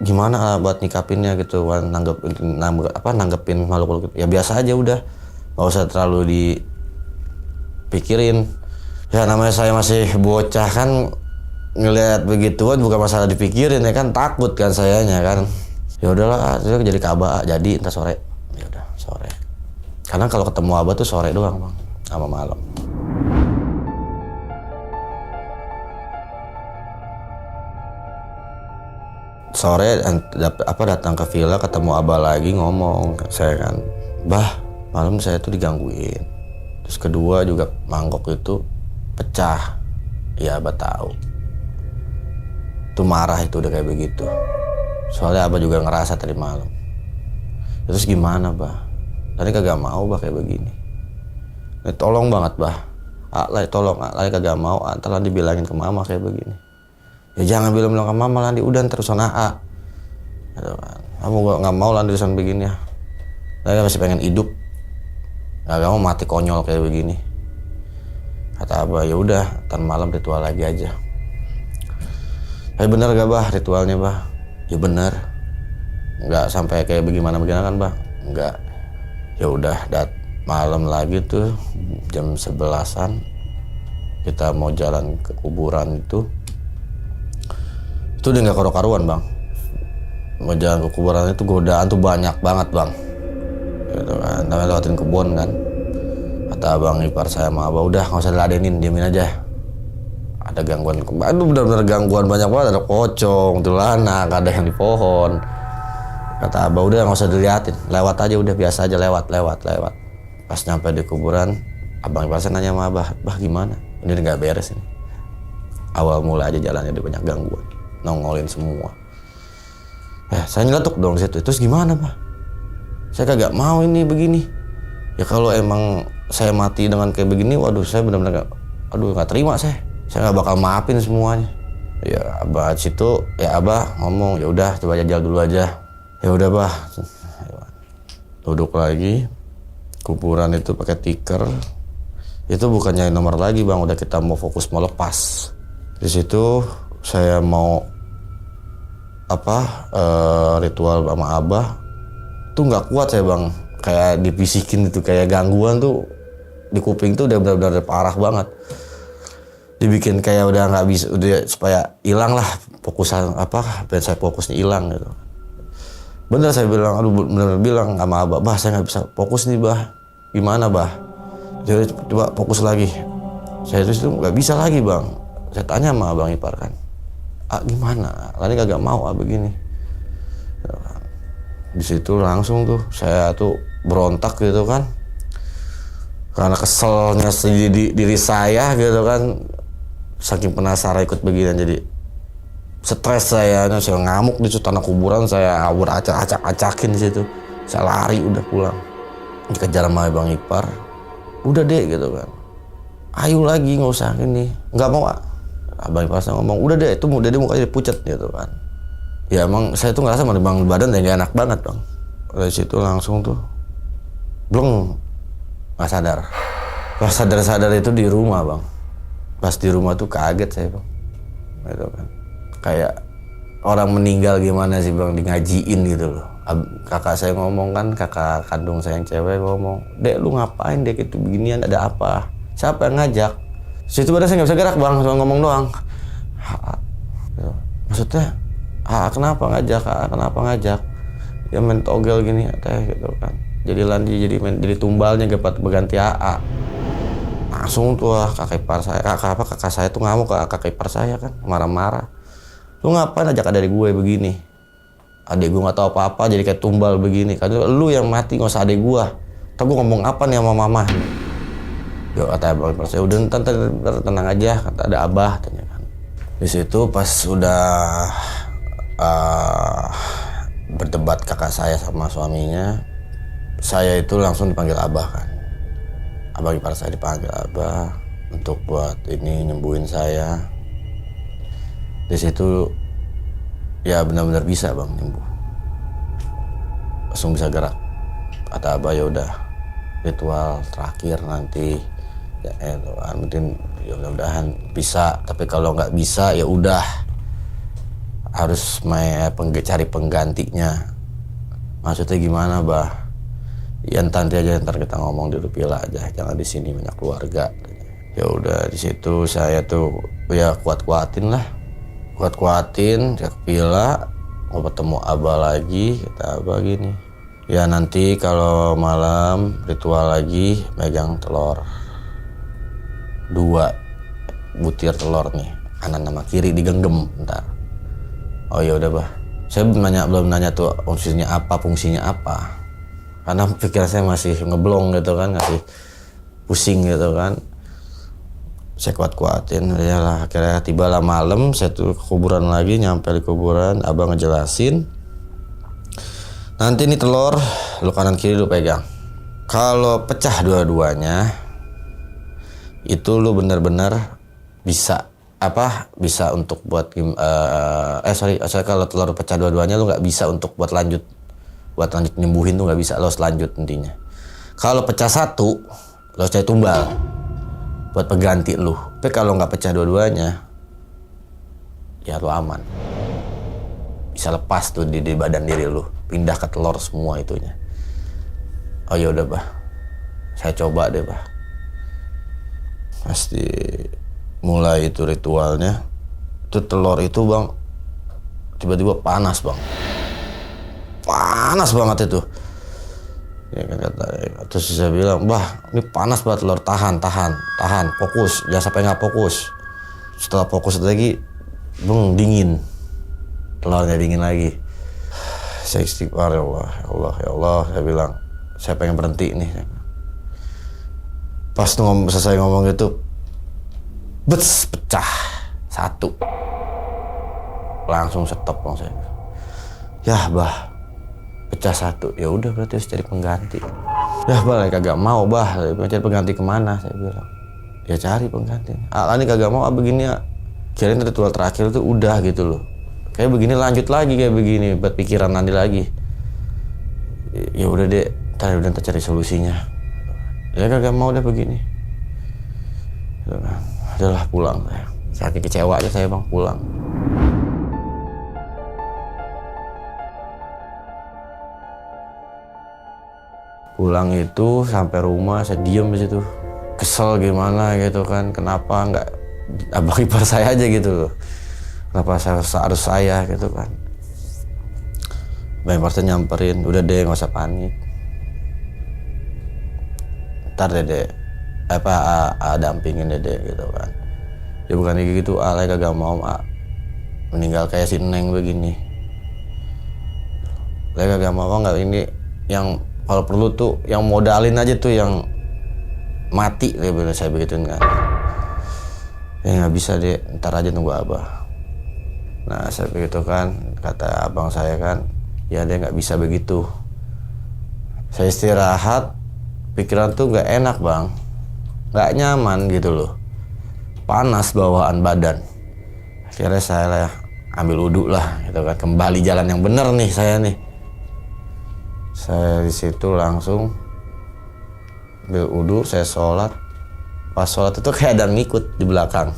gimana buat nyikapinnya gitu kan, nanggepin makhluk gitu. Ya biasa aja udah, nggak usah terlalu dipikirin. Ya namanya saya masih bocah kan, ngelihat begituan bukan masalah dipikirin ya kan, takut kan sayanya kan. Ya udahlah, jadi kabah jadi entar sore. Ya udah sore. Karena kalau ketemu abah tuh sore doang bang, sama malam. Sore datang ke villa, ketemu abah lagi, ngomong saya kan, bah malam saya tuh digangguin. Terus kedua juga mangkok itu pecah. Ya abah tahu. Tuh marah itu udah kayak begitu. Soalnya abah juga ngerasa tadi malam. Terus gimana bah? Tadi kagak mau bah kayak begini. Tolong banget bah. Tolong kagak mau. Ntar Landi bilangin ke mama kayak begini. Ya jangan bilang ke mama Landi, udah terusan gitu kan. Kamu nggak mau Landi terusan begini ya. Landi masih pengen hidup. Nggak mau mati konyol kayak begini. Kata abah, ya udah, ntar malam ritual lagi aja. Tapi bener gak bah ritualnya bah? Ya bener. Nggak sampai kayak bagaimana kan bah? Nggak. Ya udah, malam lagi tuh jam 11-an kita mau jalan ke kuburan itu udah nggak karu-karuan bang. Mau jalan ke kuburan itu godaan tuh banyak banget bang. Gitu kan, namanya lewatin kebun kan. Kata abang ipar saya sama abah, udah nggak usah diladenin, diamin aja. Ada gangguan, aduh benar-benar gangguan banyak banget, ada pocong, tulanak, ada yang di pohon. Kata abah, udah nggak usah diliatin, lewat aja udah, biasa aja lewat. Pas nyampe di kuburan, abang ipar saya nanya sama abah, bah gimana? Ini nggak beres ini. Awal mula aja jalannya udah banyak gangguan, nongolin semua. Saya nyeletuk dong di situ. Terus gimana bah? Saya kagak mau ini begini. Ya kalau emang saya mati dengan kayak begini, waduh saya benar-benar nggak terima saya. Saya nggak bakal maafin semuanya. Ya abah situ, ya abah ngomong, ya udah coba jajal dulu aja. Ya udah bah, duduk lagi, kuburan itu pakai tikar. Itu bukannya nomor lagi bang, udah kita mau fokus mau lepas. Di situ saya mau ritual sama abah tuh nggak kuat saya bang, kayak dibisikin itu, kayak gangguan tuh di kuping tuh udah benar-benar parah banget. Dibikin kayak udah nggak bisa, udah supaya hilang lah fokusan biar saya fokusnya hilang gitu. Bener saya bilang, bener bilang sama abah, bah saya nggak bisa fokus nih bah, gimana bah? Jadi coba fokus lagi. Saya itu nggak bisa lagi bang. Saya tanya sama abang ipar kan, gimana? Lani kagak mau begini. Di situ langsung tuh saya tuh berontak gitu kan, karena keselnya diri saya gitu kan, saking penasaran ikut beginian. Jadi Stres saya ngamuk di situ tanah kuburan, saya acak-acakin di situ. Saya lari udah pulang. Dikejar sama Bang Ipar. Udah deh gitu kan. Ayo lagi nggak usah ini. Nggak mau. Abang Ipar saya ngomong, udah deh itu dia mukanya dipucat gitu kan. Ya emang saya tuh ngerasa bang badan gak enak banget bang. Dari situ langsung tuh bleng, nggak sadar. Pas sadar itu di rumah bang. Pas di rumah tuh kaget saya bang. Gitu kan. Kayak orang meninggal gimana sih bang, di ngajiin gitu loh. Kakak saya ngomong kan, kakak kandung saya yang cewek ngomong, Dek lu ngapain Dek itu beginian, ada apa? Siapa yang ngajak? Situ pada saya nggak bisa gerak bang, cuma ngomong doang. Maksudnya, kenapa ngajak? Kenapa ngajak? Dia main togel gini, teh gitu kan. Jadi tumbalnya berganti AA. Langsung tuh kakak saya tuh ngamuk ke kakak ipar saya kan, marah-marah. Lu ngapain ajak adik gue begini? Adik gue nggak tahu apa-apa, jadi kayak tumbal begini. Karena lu yang mati, nggak usah adik gue. Tapi gue ngomong apa nih sama mama? Yo kata abang ipar saya, udah tenang aja, kata ada abah, tanya kan. Di situ pas sudah berdebat kakak saya sama suaminya, saya itu langsung dipanggil abah kan. Abang ipar saya dipanggil abah untuk buat ini nyembuhin saya. Di situ ya benar-benar bisa bang nyembuh, langsung bisa gerak. Kata abah ya udah ritual terakhir nanti ya mungkin ya mudah-mudahan bisa. Tapi kalau nggak bisa ya udah harus cari penggantinya. Maksudnya gimana bah? Ya nanti aja, ntar kita ngomong di Rupila aja, jangan di sini banyak keluarga. Ya udah di situ saya tuh ya kuat-kuatin ke Villa, mau ketemu abah lagi. Kata abah gini, ya nanti kalau malam ritual lagi megang telur 2 butir telur nih, kanan sama kiri digenggam ntar. Oh ya udah bah, saya belum nanya tuh fungsinya apa, karena pikiran saya masih ngeblong gitu kan, masih pusing gitu kan. Saya kuat-kuatin, ya lah. Akhirnya tibalah malam, saya tuh ke kuburan lagi, nyampe di kuburan, abang ngejelasin, nanti ini telur, lu kanan kiri lu pegang. Kalau pecah dua-duanya, itu lu benar-benar bisa untuk buat kalau telur pecah dua-duanya lu nggak bisa untuk buat lanjut nyembuhin tuh nggak bisa, lo harus lanjut intinya. Kalau pecah satu, lo harus cari tumbal buat pengganti lu. Tapi kalau nggak pecah dua-duanya, ya lu aman. Bisa lepas tuh di badan diri lu, pindah ke telur semua itunya. Oh ya udah bah, saya coba deh bah. Pasti mulai itu ritualnya, itu telur itu bang, tiba-tiba panas bang, panas banget itu. Ya kan terus saya bilang, bah ini panas banget telur, tahan, fokus, jangan sampai nggak fokus. Setelah fokus lagi, dingin, telurnya dingin lagi. Saya istighfar, ya Allah, saya bilang, saya pengen berhenti nih. Pas selesai ngomong itu, pecah satu, langsung stop bang saya. Ya bah, pecah satu, ya udah berarti harus cari pengganti. Ya bah, kagak mau bah, cari pengganti kemana? Saya bilang, ya cari pengganti. Ini kagak mau begini ya. Kirain ritual terakhir itu udah gitu loh. Kayak begini lanjut lagi kayak begini, buat pikiran nanti lagi. Ya udah deh, ntar cari solusinya. Ya kagak mau udah begini. Adalah pulang saya. Saking kecewa aja saya bang, pulang. Pulang itu sampai rumah saya diem di situ, kesel gimana gitu kan, kenapa nggak abang ipar saya aja gitu loh, kenapa harus saya gitu kan. Abang ipar saya nyamperin, udah deh nggak usah panik, ntar dede dampingin dede gitu kan. Ya bukan kayak gitu, alay kagak mau meninggal kayak si Neng begini. Alay kagak mau nggak ini yang kalau perlu tuh yang modalin aja tuh yang mati, saya begituin kan. Ya nggak bisa deh, ntar aja tunggu abah. Nah saya begitu kan, kata abang saya kan, ya dia nggak bisa begitu. Saya istirahat, pikiran tuh nggak enak bang, nggak nyaman gitu loh, panas bawaan badan. Akhirnya saya lah ambil wudhu lah, gitu kan, kembali jalan yang bener nih saya nih. Saya di situ langsung ambil wudhu, saya sholat. Pas sholat itu kayak ada ngikut di belakang.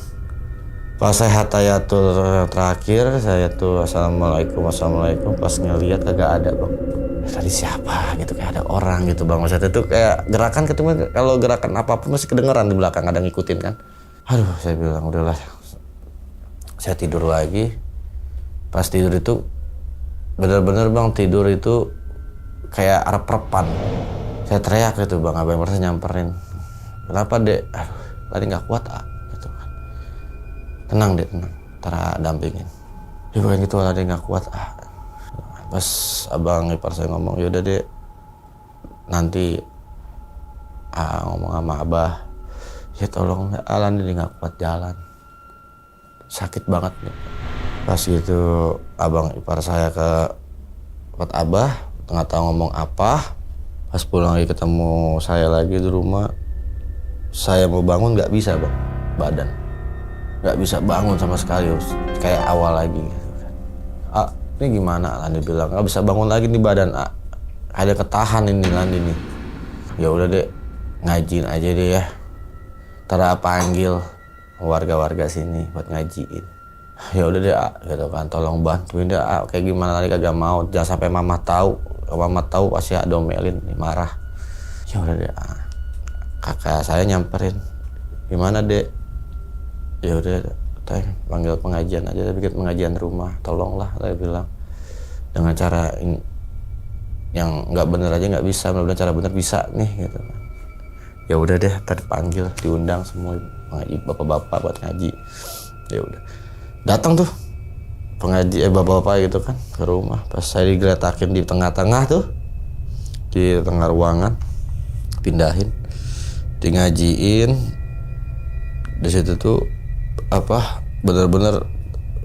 Pas saya hatayatul terakhir, saya tuh assalamualaikum. Pas ngeliat kagak ada bang. Tadi siapa gitu, kayak ada orang gitu bang. Maksudnya itu kayak gerakan ketemu, kalau gerakan apapun masih kedengeran di belakang, ada ngikutin kan. Aduh, saya bilang udahlah. Saya tidur lagi. Pas tidur itu bener-bener bang, tidur itu kayak arep-repan. Saya teriak gitu bang, abang merasa nyamperin. Kenapa dek? Aduh, tadi nggak kuat gitu kan. Tenang dek, tenang. Ntar dampingin. Ya bukan gitu, tadi nggak kuat Pas abang ipar saya ngomong, yaudah dek, nanti ngomong sama abah. Ya tolong, Alan ini nggak kuat jalan. Sakit banget nih. Pas gitu abang ipar saya ke tempat abah, nggak tahu ngomong apa. Pas pulang lagi ketemu saya lagi di rumah, saya mau bangun nggak bisa bang, badan nggak bisa bangun sama sekali, kayak awal lagi. Ini gimana? Landi bilang nggak bisa bangun lagi nih badan, ada ketahan ini Landi nih. Ya udah deh, ngajiin aja deh ya. Ntar panggil warga-warga sini buat ngajiin. Ya udah deh gitu kan, tolong bantuin deh kayak gimana tadi, kagak mau, jangan sampai mama tahu. Kalau mama tahu pasti domelin, marah. Ya udah deh, kakak saya nyamperin, gimana dek? Ya udah teh, panggil pengajian aja, bikin pengajian rumah, tolonglah, saya bilang. Dengan cara yang nggak bener aja nggak bisa, mudah-mudahan cara bener bisa nih gitu. Ya udah deh, tadi panggil, diundang semua pengaji, bapak-bapak buat ngaji. Ya udah, datang tuh pengaji bapak-bapak gitu kan ke rumah. Pas saya digeletakin di tengah-tengah tuh, di tengah ruangan, pindahin, di ngajiin. Di situ tuh apa, bener-bener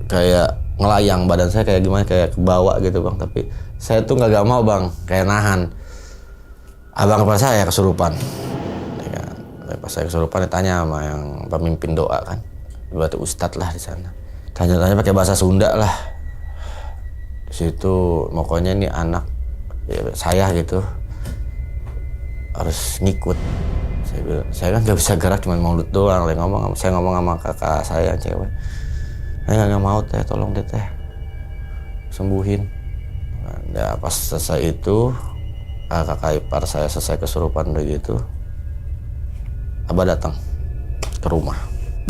kayak ngelayang badan saya, kayak gimana, kayak kebawa gitu bang. Tapi saya tuh nggak mau bang, kayak nahan. Abang kepala saya kesurupan. Ya kan? Pas saya kesurupan ditanya sama yang pemimpin doa kan, berarti ustadz lah di sana. Tanya-tanya pakai bahasa Sunda lah. Di situ pokoknya ini anak ya, saya gitu harus ngikut. Saya bilang, saya kan nggak bisa gerak, cuma mulut doang. Saya ngomong sama kakak saya yang cewek, saya nggak mau teh, tolong deh teh, sembuhin. Nah, pas selesai itu, kakak ipar saya selesai kesurupan begitu, abah datang ke rumah.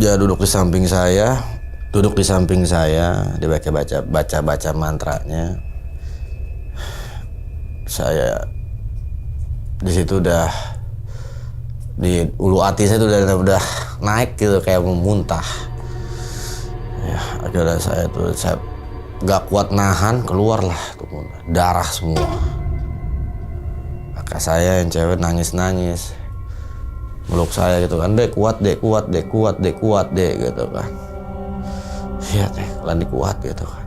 Dia duduk di samping saya, dia baca mantranya. Saya di situ udah, di ulu hati saya tuh udah naik gitu, kayak mau muntah. Ya akhirnya saya nggak kuat nahan, keluarlah tuh darah semua. Kakak saya yang cewek nangis meluk saya gitu kan, dek kuat dek gitu kan. Iya teh, Landi kuat gitu kan.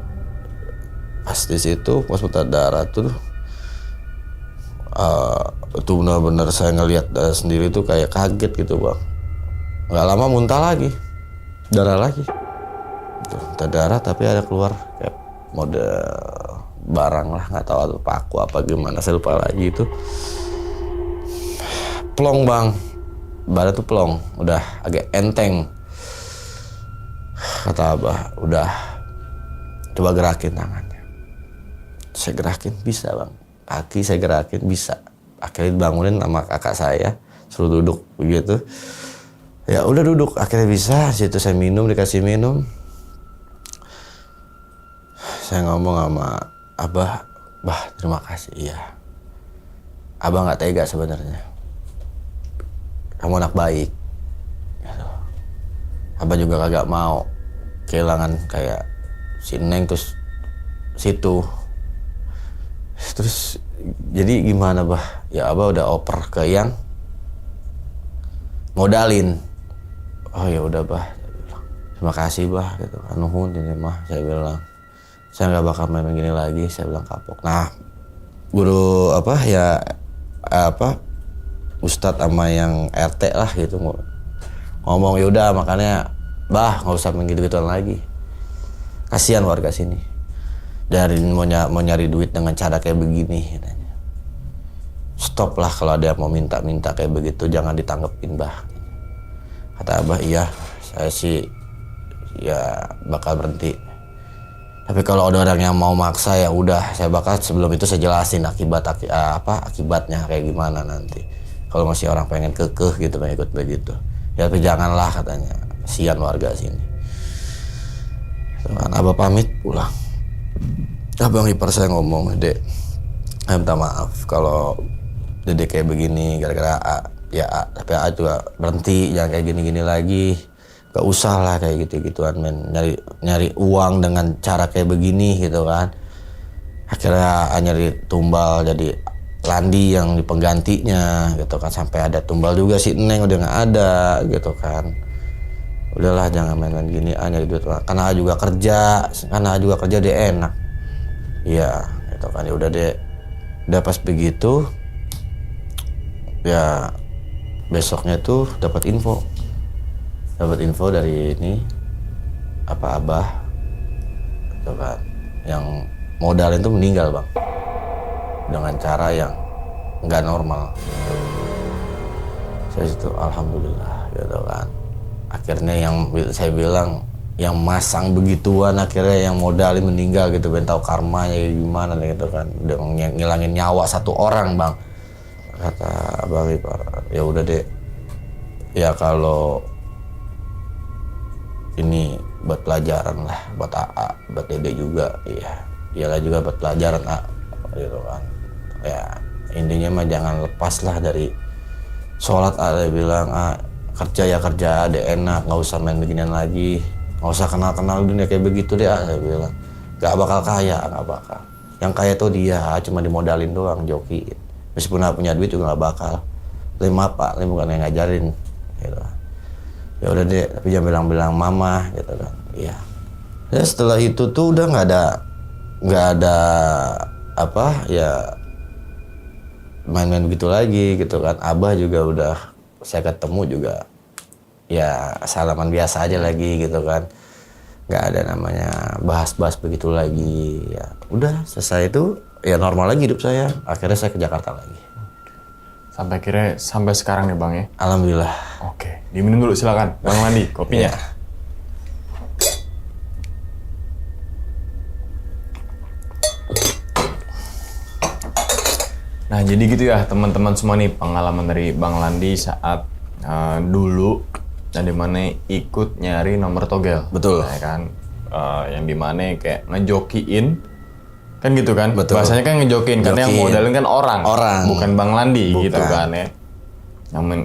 Pas di situ, pas muntah darah tuh, itu benar-benar saya ngelihat darah sendiri tuh kayak kaget gitu bang. Nggak lama muntah lagi, darah lagi. Muntah darah tapi ada keluar kayak mode barang lah, nggak tahu atau paku apa gimana, saya lupa lagi itu. Plong bang, badan tuh plong, udah agak enteng. Kata abah, udah coba gerakin tangannya. Saya gerakin, bisa bang. Kaki saya gerakin, bisa. Akhirnya dibangunin sama kakak saya, suruh duduk begitu. Ya udah duduk, akhirnya bisa. Situ saya minum, dikasih minum. Saya ngomong sama abah, bah terima kasih. Iya, abah nggak tega sebenarnya. Kamu anak baik. Abah juga kagak mau kehilangan kayak si Neng terus situ. Terus jadi gimana bah? Ya abah udah oper ke yang modalin. Oh ya udah bah, terima kasih bah gitu. Nuhun ini mah, saya bilang. saya nggak bakal main begini lagi, saya bilang kapok. Nah, guru Ustadz sama yang RT lah gitu ngomong, yaudah makanya bah nggak usah main gitu-gituan lagi, kasihan warga sini dari mau nyari duit dengan cara kayak begini katanya. Stop lah kalau ada yang mau minta kayak begitu, jangan ditanggepin bah. Kata Abah, iya saya sih ya bakal berhenti, tapi kalau ada orang yang mau maksa ya udah, saya bakal sebelum itu saya jelasin akibatnya kayak gimana nanti kalau masih orang pengen kekeh gitu pengen ikut begitu ya, tapi janganlah katanya, kasihan warga sini. Kan Abah pamit pulang. Abang ipar saya ngomong, Dek, saya minta maaf kalau Dede kayak begini gara-gara tapi A juga berhenti, jangan kayak gini-gini lagi. Gak usah lah kayak gitu-gituan men, nyari uang dengan cara kayak begini gitu kan. Akhirnya nyari tumbal jadi Landi yang penggantinya gitu kan, sampai ada tumbal juga si Neng udah nggak ada gitu kan. Udahlah jangan main-main gini, nyari duit karena juga kerja dia enak. Iya gitu kan, ya udah deh. Udah pas begitu ya besoknya tuh dapat info dari ini Abah gitu kan, yang modalnya itu meninggal bang dengan cara yang nggak normal. Saya itu alhamdulillah gitu kan. Akhirnya yang saya bilang yang masang begituan akhirnya yang modalin meninggal gitu, ben tahu karmanya gimana gitu kan, udah ngilangin nyawa satu orang bang. Kata Abang Ipar, ya udah deh, ya kalau ini buat pelajaran lah buat AA, buat Dede juga, iyalah juga buat pelajaran gitu kan. Ya intinya mah jangan lepas lah dari sholat. Ada bilang kerja ada enak, nggak usah main beginian lagi, nggak usah kenal dunia kayak begitu deh. Saya bilang nggak bakal kaya, nggak bakal. Yang kaya tuh dia cuma dimodalin doang, joki. Meskipun nggak punya duit juga nggak bakal. Lima bukan yang ngajarin gitu. Ya udah deh, tapi jangan bilang mama gitu kan. Iya. Ya setelah itu tuh udah nggak ada main-main begitu lagi gitu kan. Abah juga udah saya ketemu juga ya salaman biasa aja lagi gitu kan. Nggak ada namanya bahas-bahas begitu lagi. Ya udah selesai itu ya normal lagi hidup saya. Akhirnya saya ke Jakarta lagi. Sampai sekarang nih bang ya? Alhamdulillah. Oke, diminum dulu silakan Bang Landi kopinya. Ya. Nah jadi gitu ya teman-teman semua nih, pengalaman dari Bang Landi saat dulu yang dimana ikut nyari nomor togel. Betul. Ya kan, yang dimana kayak ngejokiin kan gitu kan. Betul. Bahasanya kan ngejokiin karena yang modalin kan orang, bukan Bang Landi. Bukan. Gitu kan ya.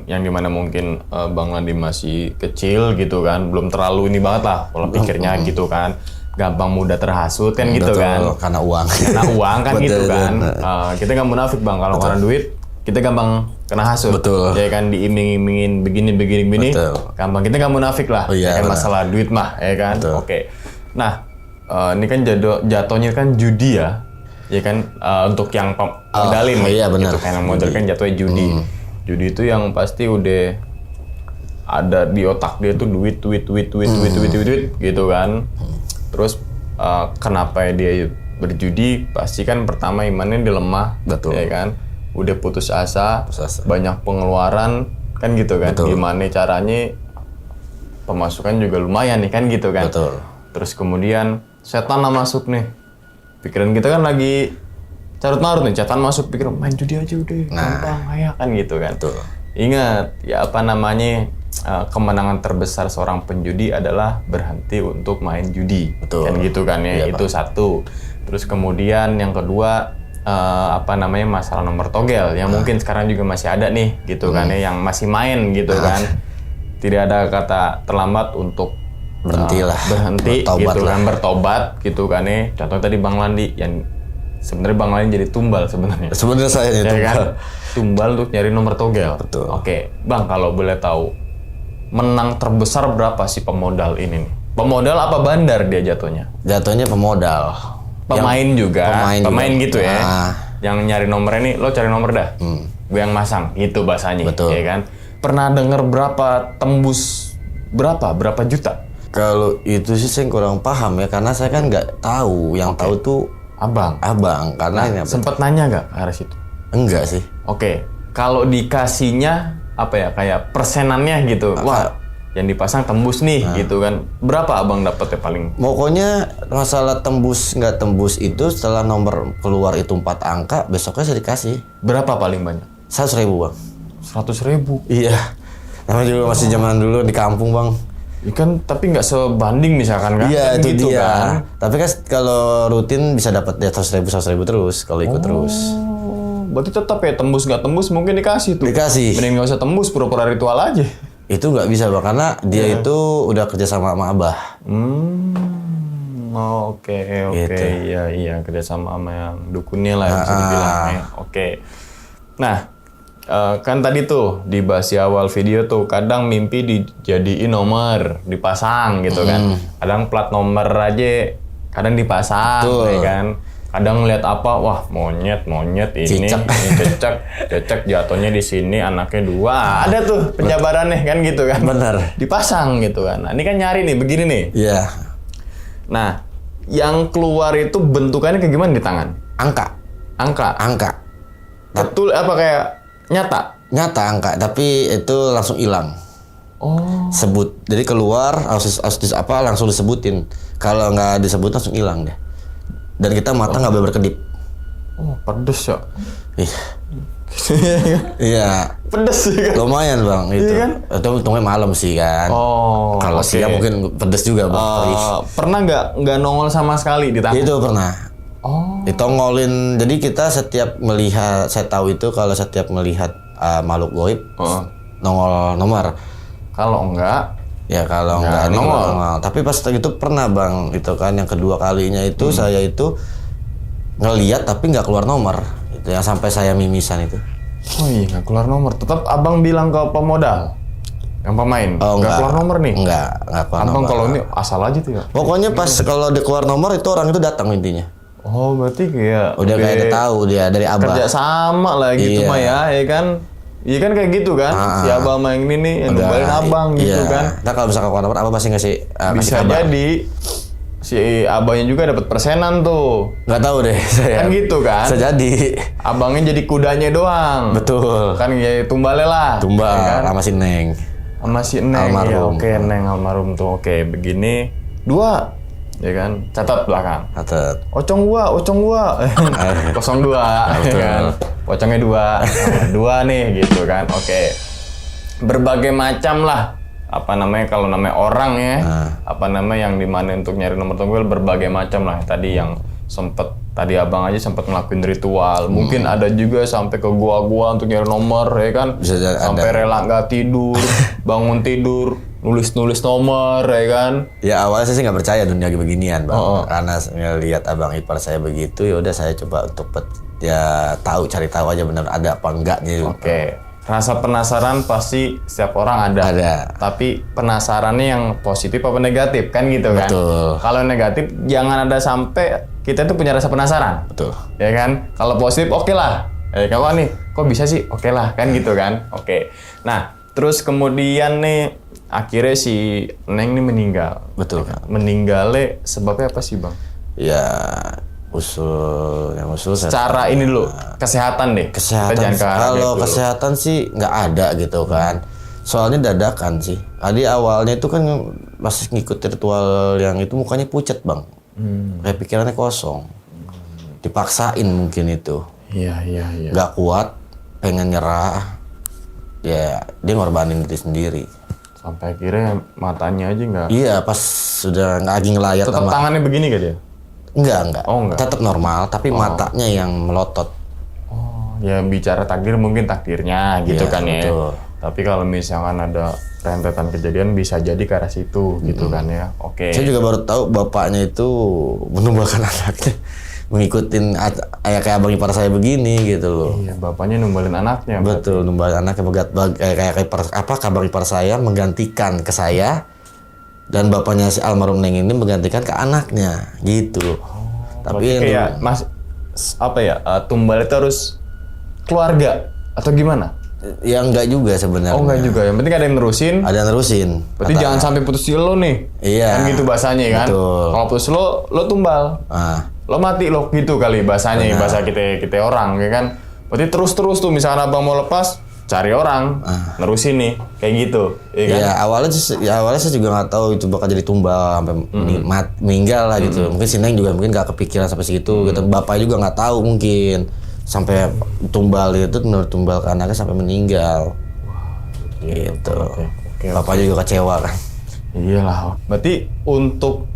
Yang dimana mungkin Bang Landi masih kecil gitu kan, belum terlalu ini banget lah pola pikirnya gitu kan, gampang mudah terhasut kan gitu. Betul, kan karena uang kan gitu kan. Kita nggak munafik bang, kalau karena duit kita gampang kena hasut. Betul. Ya kan, diiming-imingin begini Betul. gampang, kita nggak munafik lah. Iya, ya kan, benar. masalah duit mah ya kan. Betul. Oke. Nah ini kan jatuhnya kan judi ya kan, untuk yang modalin iya, benar. gitu kan, yang modal kan jatuhnya judi. Judi itu yang pasti udah ada di otak dia tuh duit gitu kan. Terus kenapa dia berjudi? Pasti kan pertama imannya dia lemah. Betul. Ya kan, udah putus asa, banyak pengeluaran kan gitu kan. Betul. Gimana caranya pemasukan juga lumayan nih kan gitu kan. Betul. Terus kemudian setan lah masuk nih. Pikiran kita kan lagi carut marut nih, setan masuk, pikiran main judi aja udah, gampang kayak kan gitu kan. Betul. Ingat ya kemenangan terbesar seorang penjudi adalah berhenti untuk main judi. Betul. Kan gitu kan ya. Iya, itu Pak. satu. Terus kemudian yang kedua masalah nomor togel yang mungkin sekarang juga masih ada nih gitu kan ya, yang masih main gitu kan. Tidak ada kata terlambat untuk berhenti gitu kan, bertobat gitu kan ya. Contoh tadi Bang Landi yang sebenarnya Bang Landi jadi tumbal sebenarnya. Sebenarnya saya Ya tumbal. kan? Tumbal untuk nyari nomor togel. Betul. Oke, Bang, kalau boleh tahu menang terbesar berapa sih pemodal ini nih? Pemodal apa bandar dia jatuhnya? Jatuhnya pemodal. pemain juga. Pemain juga. gitu ya. Yang nyari nomornya nih, lo cari nomor dah. Gue yang masang, gitu bahasanya. Betul. Ya kan? Pernah denger berapa tembus berapa juta? Kalau itu sih saya kurang paham ya, karena saya kan nggak tahu. Yang tahu tuh Abang. karena Sempet nanya nggak ke arah situ? enggak sih. Oke, kalau dikasihnya apa ya, kayak persenannya gitu. Wah, yang dipasang tembus nih gitu kan. Berapa abang dapetnya paling? Pokoknya masalah tembus nggak tembus itu setelah nomor keluar itu 4 angka, besoknya saya dikasih Berapa paling banyak? 100.000 bang. 100.000. Iya. Namanya juga masih zaman dulu di kampung bang. Ya kan, tapi nggak sebanding misalkan kan? Iya Kan itu gitu dia. kan? Tapi kan kalau rutin bisa dapat 100.000 terus kalau ikut terus. Oh, berarti tetap ya tembus nggak tembus mungkin dikasih tuh. Dikasih. Mending nggak usah tembus, pura-pura ritual aja. Itu nggak bisa bang, karena dia itu udah kerja sama abah. Oke. Gitu. Iya kerjasama sama yang dukunnya lah bisa dibilang ya. Oke. Nah, kan tadi tuh dibahas di awal video tuh, kadang mimpi dijadiin nomor, dipasang gitu kan. Kadang plat nomor aja kadang dipasang. Betul. Ya kan. Kadang ngeliat apa, wah monyet ini cecek jatuhnya di sini, anaknya 2. Ada tuh penjabarannya kan gitu kan. Bener. Dipasang gitu kan. Nah, ini kan nyari nih begini nih. Iya. Nah, yang keluar itu bentukannya kayak gimana di tangan? Angka. Angka. Betul apa kayak nyata? Nyata angka, tapi itu langsung hilang. Oh. Sebut. Jadi keluar harus langsung disebutin. Kalau nggak disebut langsung hilang deh. Dan kita mata nggak boleh berkedip. Oh, pedes ya. Iya. Iya. Pedes sih kan? Lumayan bang itu. Iya kan? Itu untungnya malam sih kan. Oh. Kalau oke. siang mungkin pedes juga bang. Perih. Pernah nggak nongol sama sekali di tangan? Itu pernah. Oh. Ditongolin. Jadi kita setiap melihat, saya tahu itu kalau setiap melihat makhluk goib nongol nomor. Kalau enggak, Ya kalau nggak ini nongol. Tapi pas itu pernah bang, itu kan yang kedua kalinya itu saya itu ngeliat tapi nggak keluar nomor. Itu yang sampai saya mimisan itu. oh iya nggak keluar nomor. Tetap abang bilang ke pemodal, yang pemain, Oh, nggak keluar nomor nih. Nggak keluar Abang nomor. kalau ini asal aja tuh ya. Pokoknya pas kalau dia keluar nomor itu orang itu datang intinya. Oh berarti kayak Udah kayak dia tahu dia dari abah. kerja sama lah gitu Iya. mah ya kan? Iya kan kayak gitu kan? Si abang sama yang ini nih, yang numbalin abang gitu iya. kan? Nah kalau misalkan keluar nomor abah pasti ngasih Bisa kabar. jadi si abangnya juga dapat persenan tuh. Nggak tahu deh saya. Kan gitu kan? Bisa jadi. Abangnya jadi kudanya doang. Betul. Kan ya tumbalnya lah. Tumbal ya kan? sama si Neng. Sama si Neng. Ya, Almarhum. oke, Neng almarhum tuh. Oke, begini 2. Ya kan? Catat belakang. Catat. Ocong gua. 02. Ya kan? Pocongnya 2. 2 nih gitu kan. Oke. Berbagai macam lah. Apa namanya kalau namanya orang ya. Apa namanya yang dimana untuk nyari nomor tunggal berbagai macam lah. Tadi yang tadi abang aja sempat ngelakuin ritual. Mungkin ada juga sampai ke gua-gua untuk nyari nomor ya kan. Bisa jadi sampai ada. rela nggak tidur, bangun tidur, nulis nomor ya kan. Ya awalnya saya sih nggak percaya dunia beginian bang. Karena ngelihat abang ipar saya begitu, ya udah saya coba untuk cari tahu aja benar ada apa enggaknya. Oke. Rasa penasaran pasti setiap orang ada. Ada. Tapi penasarannya yang positif apa negatif kan gitu kan? Betul. Kalau negatif jangan ada sampai kita tuh punya rasa penasaran. Betul. Ya kan? Kalau positif oke lah. Kamu nih, kok bisa sih? Oke lah kan gitu kan? Oke. Nah, terus kemudian nih akhirnya si Neng nih meninggal. Betul. Meninggalnya sebabnya apa sih, Bang? Ya usul saya. Secara ini dulu, kesehatan deh. Kesehatan. Kita jangan ke arah Kalau dulu. kesehatan sih nggak ada gitu kan. Soalnya dadakan sih. Tadi awalnya itu kan masih ngikut ritual yang itu mukanya pucat bang. Kayak pikirannya kosong. Dipaksain mungkin itu. Iya. Nggak kuat, pengen nyerah. Ya dia ngorbanin diri sendiri. Sampai akhirnya matanya aja nggak. Iya pas sudah nggak lagi ngelayat Tetap sama. tangannya begini gak dia? Enggak. Oh, enggak. Tetap normal, tapi matanya yang melotot. Oh, ya bicara takdir mungkin takdirnya gitu Iya, kan ya. betul. Tapi kalau misalkan ada rentetan kejadian bisa jadi ke arah situ gitu kan ya. Oke. Saya juga baru tahu bapaknya itu menumbalkan anaknya, ngikutin kayak abang ipar saya begini gitu loh. Iya, bapaknya numbalin anaknya. Betul, numbalkan anaknya kayak kabar ipar saya menggantikan ke saya, dan bapaknya si almarhum Neng ini menggantikan ke anaknya gitu. Tapi Berarti kayak mas apa ya tumbal itu harus keluarga atau gimana? ya enggak juga sebenarnya. Oh enggak juga, yang penting ada yang nerusin. Ada yang nerusin. Berarti jangan sampai putus lo nih. Iya. Kan gitu bahasanya kan. Betul. Kalau putus lo tumbal. Ah, Lo mati lo gitu kali bahasanya, bahasa kita orang ya kan. Berarti terus tuh misalkan abang mau lepas, cari orang, nerusin nih, kayak gitu, ya kan? ya awalnya saya juga nggak tahu itu bakal jadi tumbal sampai meninggal lah gitu. Mungkin si Neng juga mungkin nggak kepikiran sampai segitu. Gitu. Bapak juga nggak tahu mungkin sampai tumbal itu tumbal ke anaknya sampai meninggal. Gitu. Oke. Bapak juga kecewa kan. Iyalah. Berarti untuk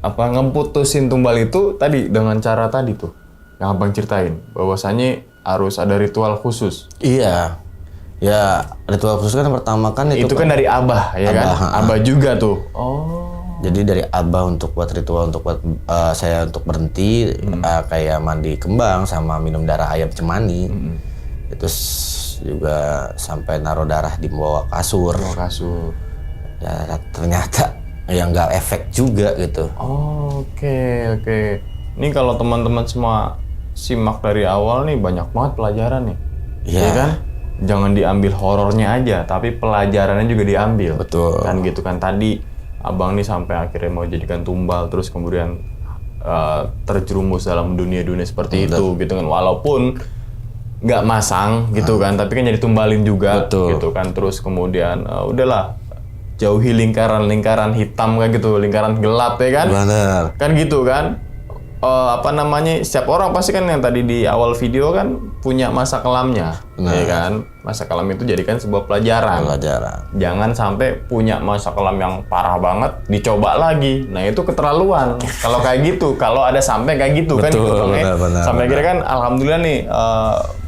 ngeputusin tumbal itu tadi dengan cara tadi tuh yang abang ceritain, bahwasanya harus ada ritual khusus. Iya. Ya ritual khusus kan pertama kan Itu kan dari abah ya kan? Abah juga tuh. Oh. Jadi dari abah untuk buat ritual untuk buat saya untuk berhenti kayak mandi kembang sama minum darah ayam cemani. Itu juga sampai naruh darah di bawah kasur. Ya ternyata ya nggak efek juga gitu. Oh, oke. Ini kalau teman-teman semua simak dari awal nih banyak banget pelajaran nih. Iya. Ya kan? Jangan diambil horornya aja, tapi pelajarannya juga diambil. Betul. Kan gitu kan tadi abang nih sampai akhirnya mau jadikan tumbal terus kemudian terjerumus dalam dunia-dunia seperti itu gitu kan. Walaupun nggak masang gitu kan, tapi kan jadi tumbalin juga. Betul. Gitu kan. Terus kemudian udahlah jauhi lingkaran hitam kayak gitu, lingkaran gelap ya kan? Benar. Kan gitu kan? Setiap orang pasti kan yang tadi di awal video kan punya masa kelamnya, ya kan? Masa kelam itu jadikan sebuah pelajaran. Jangan sampai punya masa kelam yang parah banget, dicoba lagi. Nah itu keterlaluan. Kalau kayak gitu, kalau ada sampai kayak gitu kan? Gitu, benar, sampai akhirnya kan, alhamdulillah nih,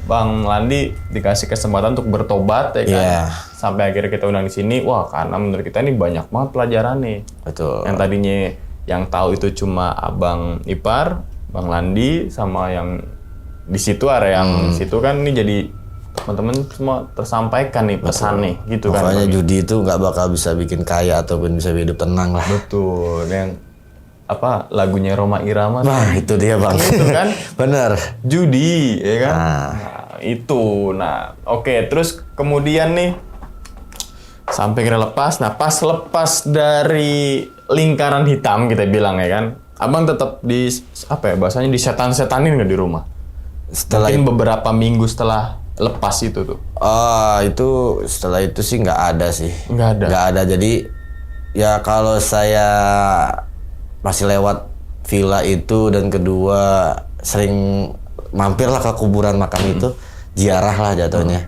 Bang Landi dikasih kesempatan untuk bertobat, ya kan? Yeah. Sampai akhirnya kita undang di sini, wah karena menurut kita ini banyak banget pelajaran nih. Betul. Yang tadinya yang tahu itu cuma abang ipar, Bang Landi, sama yang di situ area yang situ kan ini jadi teman-teman semua tersampaikan nih pesan nih, gitu kan. Makanya judi itu nggak bakal bisa bikin kaya ataupun bisa hidup tenang lah. Betul. Yang lagunya Rhoma Irama. Nah itu dia bang. Itu kan. Bener. Judi, ya kan. Nah, itu. Nah, oke. Terus kemudian nih sampai kira lepas. Nah, pas lepas dari lingkaran hitam kita bilang ya kan, abang tetap bahasanya disetan-setanin nggak di rumah? Mungkin beberapa minggu setelah lepas itu tuh. Itu setelah itu sih nggak ada sih. Nggak ada. Jadi ya kalau saya masih lewat villa itu dan kedua sering mampirlah ke kuburan makam itu, ziarah lah jatuhnya.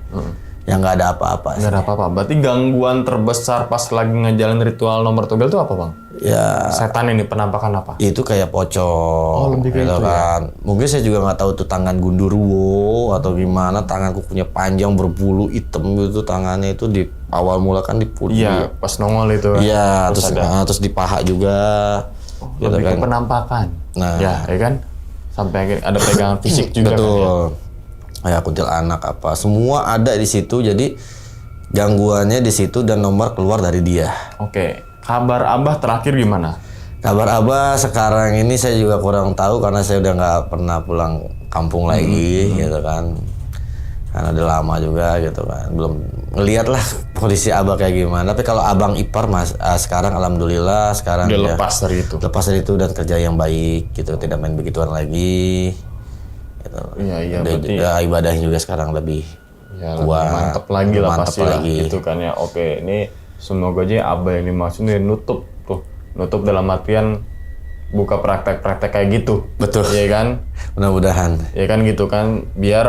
Yang nggak ada apa-apa. Nggak ada apa-apa. Berarti gangguan terbesar pas lagi ngejalanin ritual nomor togel itu apa bang? Ya. Setan ini penampakan apa? Itu kayak pocong. Lebih kayak gitu itu kan. Ya? Mungkin saya juga nggak tahu tuh tangan gundurwo atau gimana. Tangan kukunya panjang berbulu hitam gitu tangannya itu di awal mula kan di puli. Iya, pas nongol itu. Iya, terus di paha juga. Gitu lebih kan. Ke penampakan. Nah, ya kan. Sampai akhirnya ada pegangan fisik juga. Betul. Kan, ya? Kayak kuntilanak apa, semua ada di situ. Jadi gangguannya di situ dan nomor keluar dari dia. Oke, kabar abah terakhir gimana? Kabar abah sekarang ini saya juga kurang tahu karena saya udah nggak pernah pulang kampung lagi, gitu kan. Karena udah lama juga gitu kan, belum ngeliat lah kondisi abah kayak gimana. Tapi kalau abang ipar sekarang alhamdulillah sekarang dia lepas dari itu. Lepas dari itu dan kerja yang baik gitu, tidak main begituan lagi. Gitu. Iya berarti ya, ibadahnya juga sekarang lebih kuat, mantep lagi lah pasti lah gitu kan ya. Oke, ini semoga aja abah yang dimaksud ini nutup dalam artian buka praktek-praktek kayak gitu. Betul. Iya kan? Mudah-mudahan. Iya kan gitu kan. Biar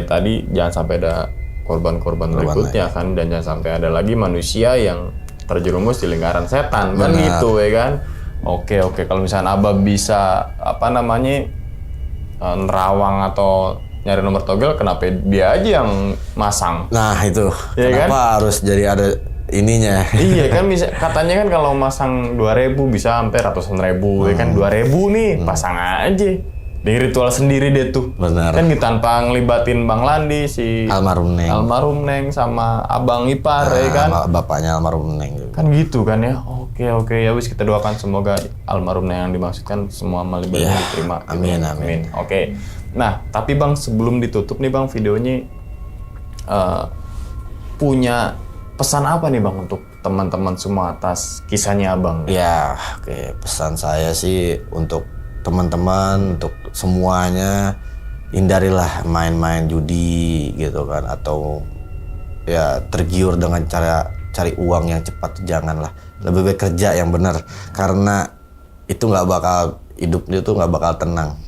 tadi jangan sampai ada korban-korban berikutnya kan, dan jangan sampai ada lagi manusia yang terjerumus di lingkaran setan. Kan gitu ya kan. Oke, kalau misalnya abah bisa nerawang atau nyari nomor togel, kenapa dia aja yang masang? Nah itu, ya kenapa kan? harus jadi ada ininya? Iya kan, katanya kan kalau masang 2.000 bisa sampai ratusan ribu, ya kan 2.000 nih pasang aja. Di ritual sendiri deh tuh. Benar. Kan tanpa ngelibatin Bang Landi, si almarhum Neng sama abang ipar, ya kan? Bapaknya almarhum Neng juga. Kan gitu kan ya. Oke, ya wis kita doakan semoga almarhumnya yang dimaksudkan semua amal ibadahnya diterima. Amin. Oke. Nah, tapi Bang sebelum ditutup nih Bang videonya punya pesan apa nih Bang untuk teman-teman semua atas kisahnya Abang? Ya, oke. Pesan saya sih untuk teman-teman, untuk semuanya, hindarilah main-main judi gitu kan, atau ya tergiur dengan cara cari uang yang cepat. Janganlah, lebih baik kerja yang benar, karena itu nggak bakal, hidupnya itu nggak bakal tenang,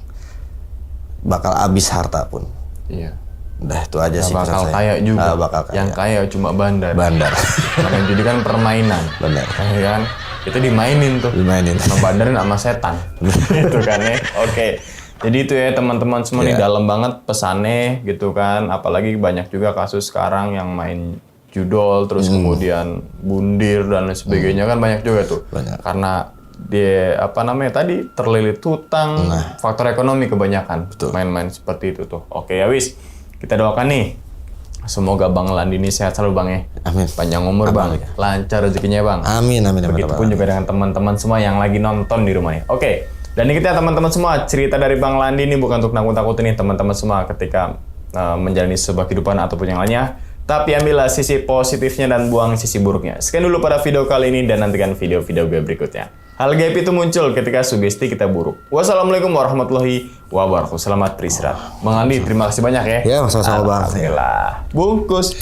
bakal habis harta pun. Iya. Udah itu aja sih pesan Bakal saya. kaya juga. Nggak bakal kaya. Yang kaya cuma bandar. Karena judi kan permainan. Benar. Ya kan? Itu dimainin tuh. Dimainin. Sama bandarin sama setan. Gitu kan ya. Oke. Jadi itu ya teman-teman semua nih dalam banget pesannya gitu kan. Apalagi banyak juga kasus sekarang yang main judol terus kemudian bundir dan lain sebagainya kan banyak juga tuh. Banyak. Karena dia tadi terlilit hutang, faktor ekonomi kebanyakan. Main-main seperti itu tuh. Oke ya wis. Kita doakan nih. Semoga Bang Landi ini sehat selalu Bang ya. Amin. Panjang umur Bang. Lancar rezekinya Bang. Amin. Begitupun juga dengan teman-teman semua yang lagi nonton di rumah nih. Oke. Dan ini kita teman-teman semua, cerita dari Bang Landi ini bukan untuk nakut-nakutin nih teman-teman semua ketika menjalani sebuah kehidupan ataupun yang lainnya. Tapi ambillah sisi positifnya dan buang sisi buruknya. Sekian dulu pada video kali ini dan nantikan video-video gue berikutnya. Hal gaib itu muncul ketika sugesti kita buruk. Wassalamualaikum warahmatullahi wabarakatuh. Selamat beristirahat. Bang Landi, terima kasih banyak ya. Ya, sama-sama Bang. Alhamdulillah. Bungkus.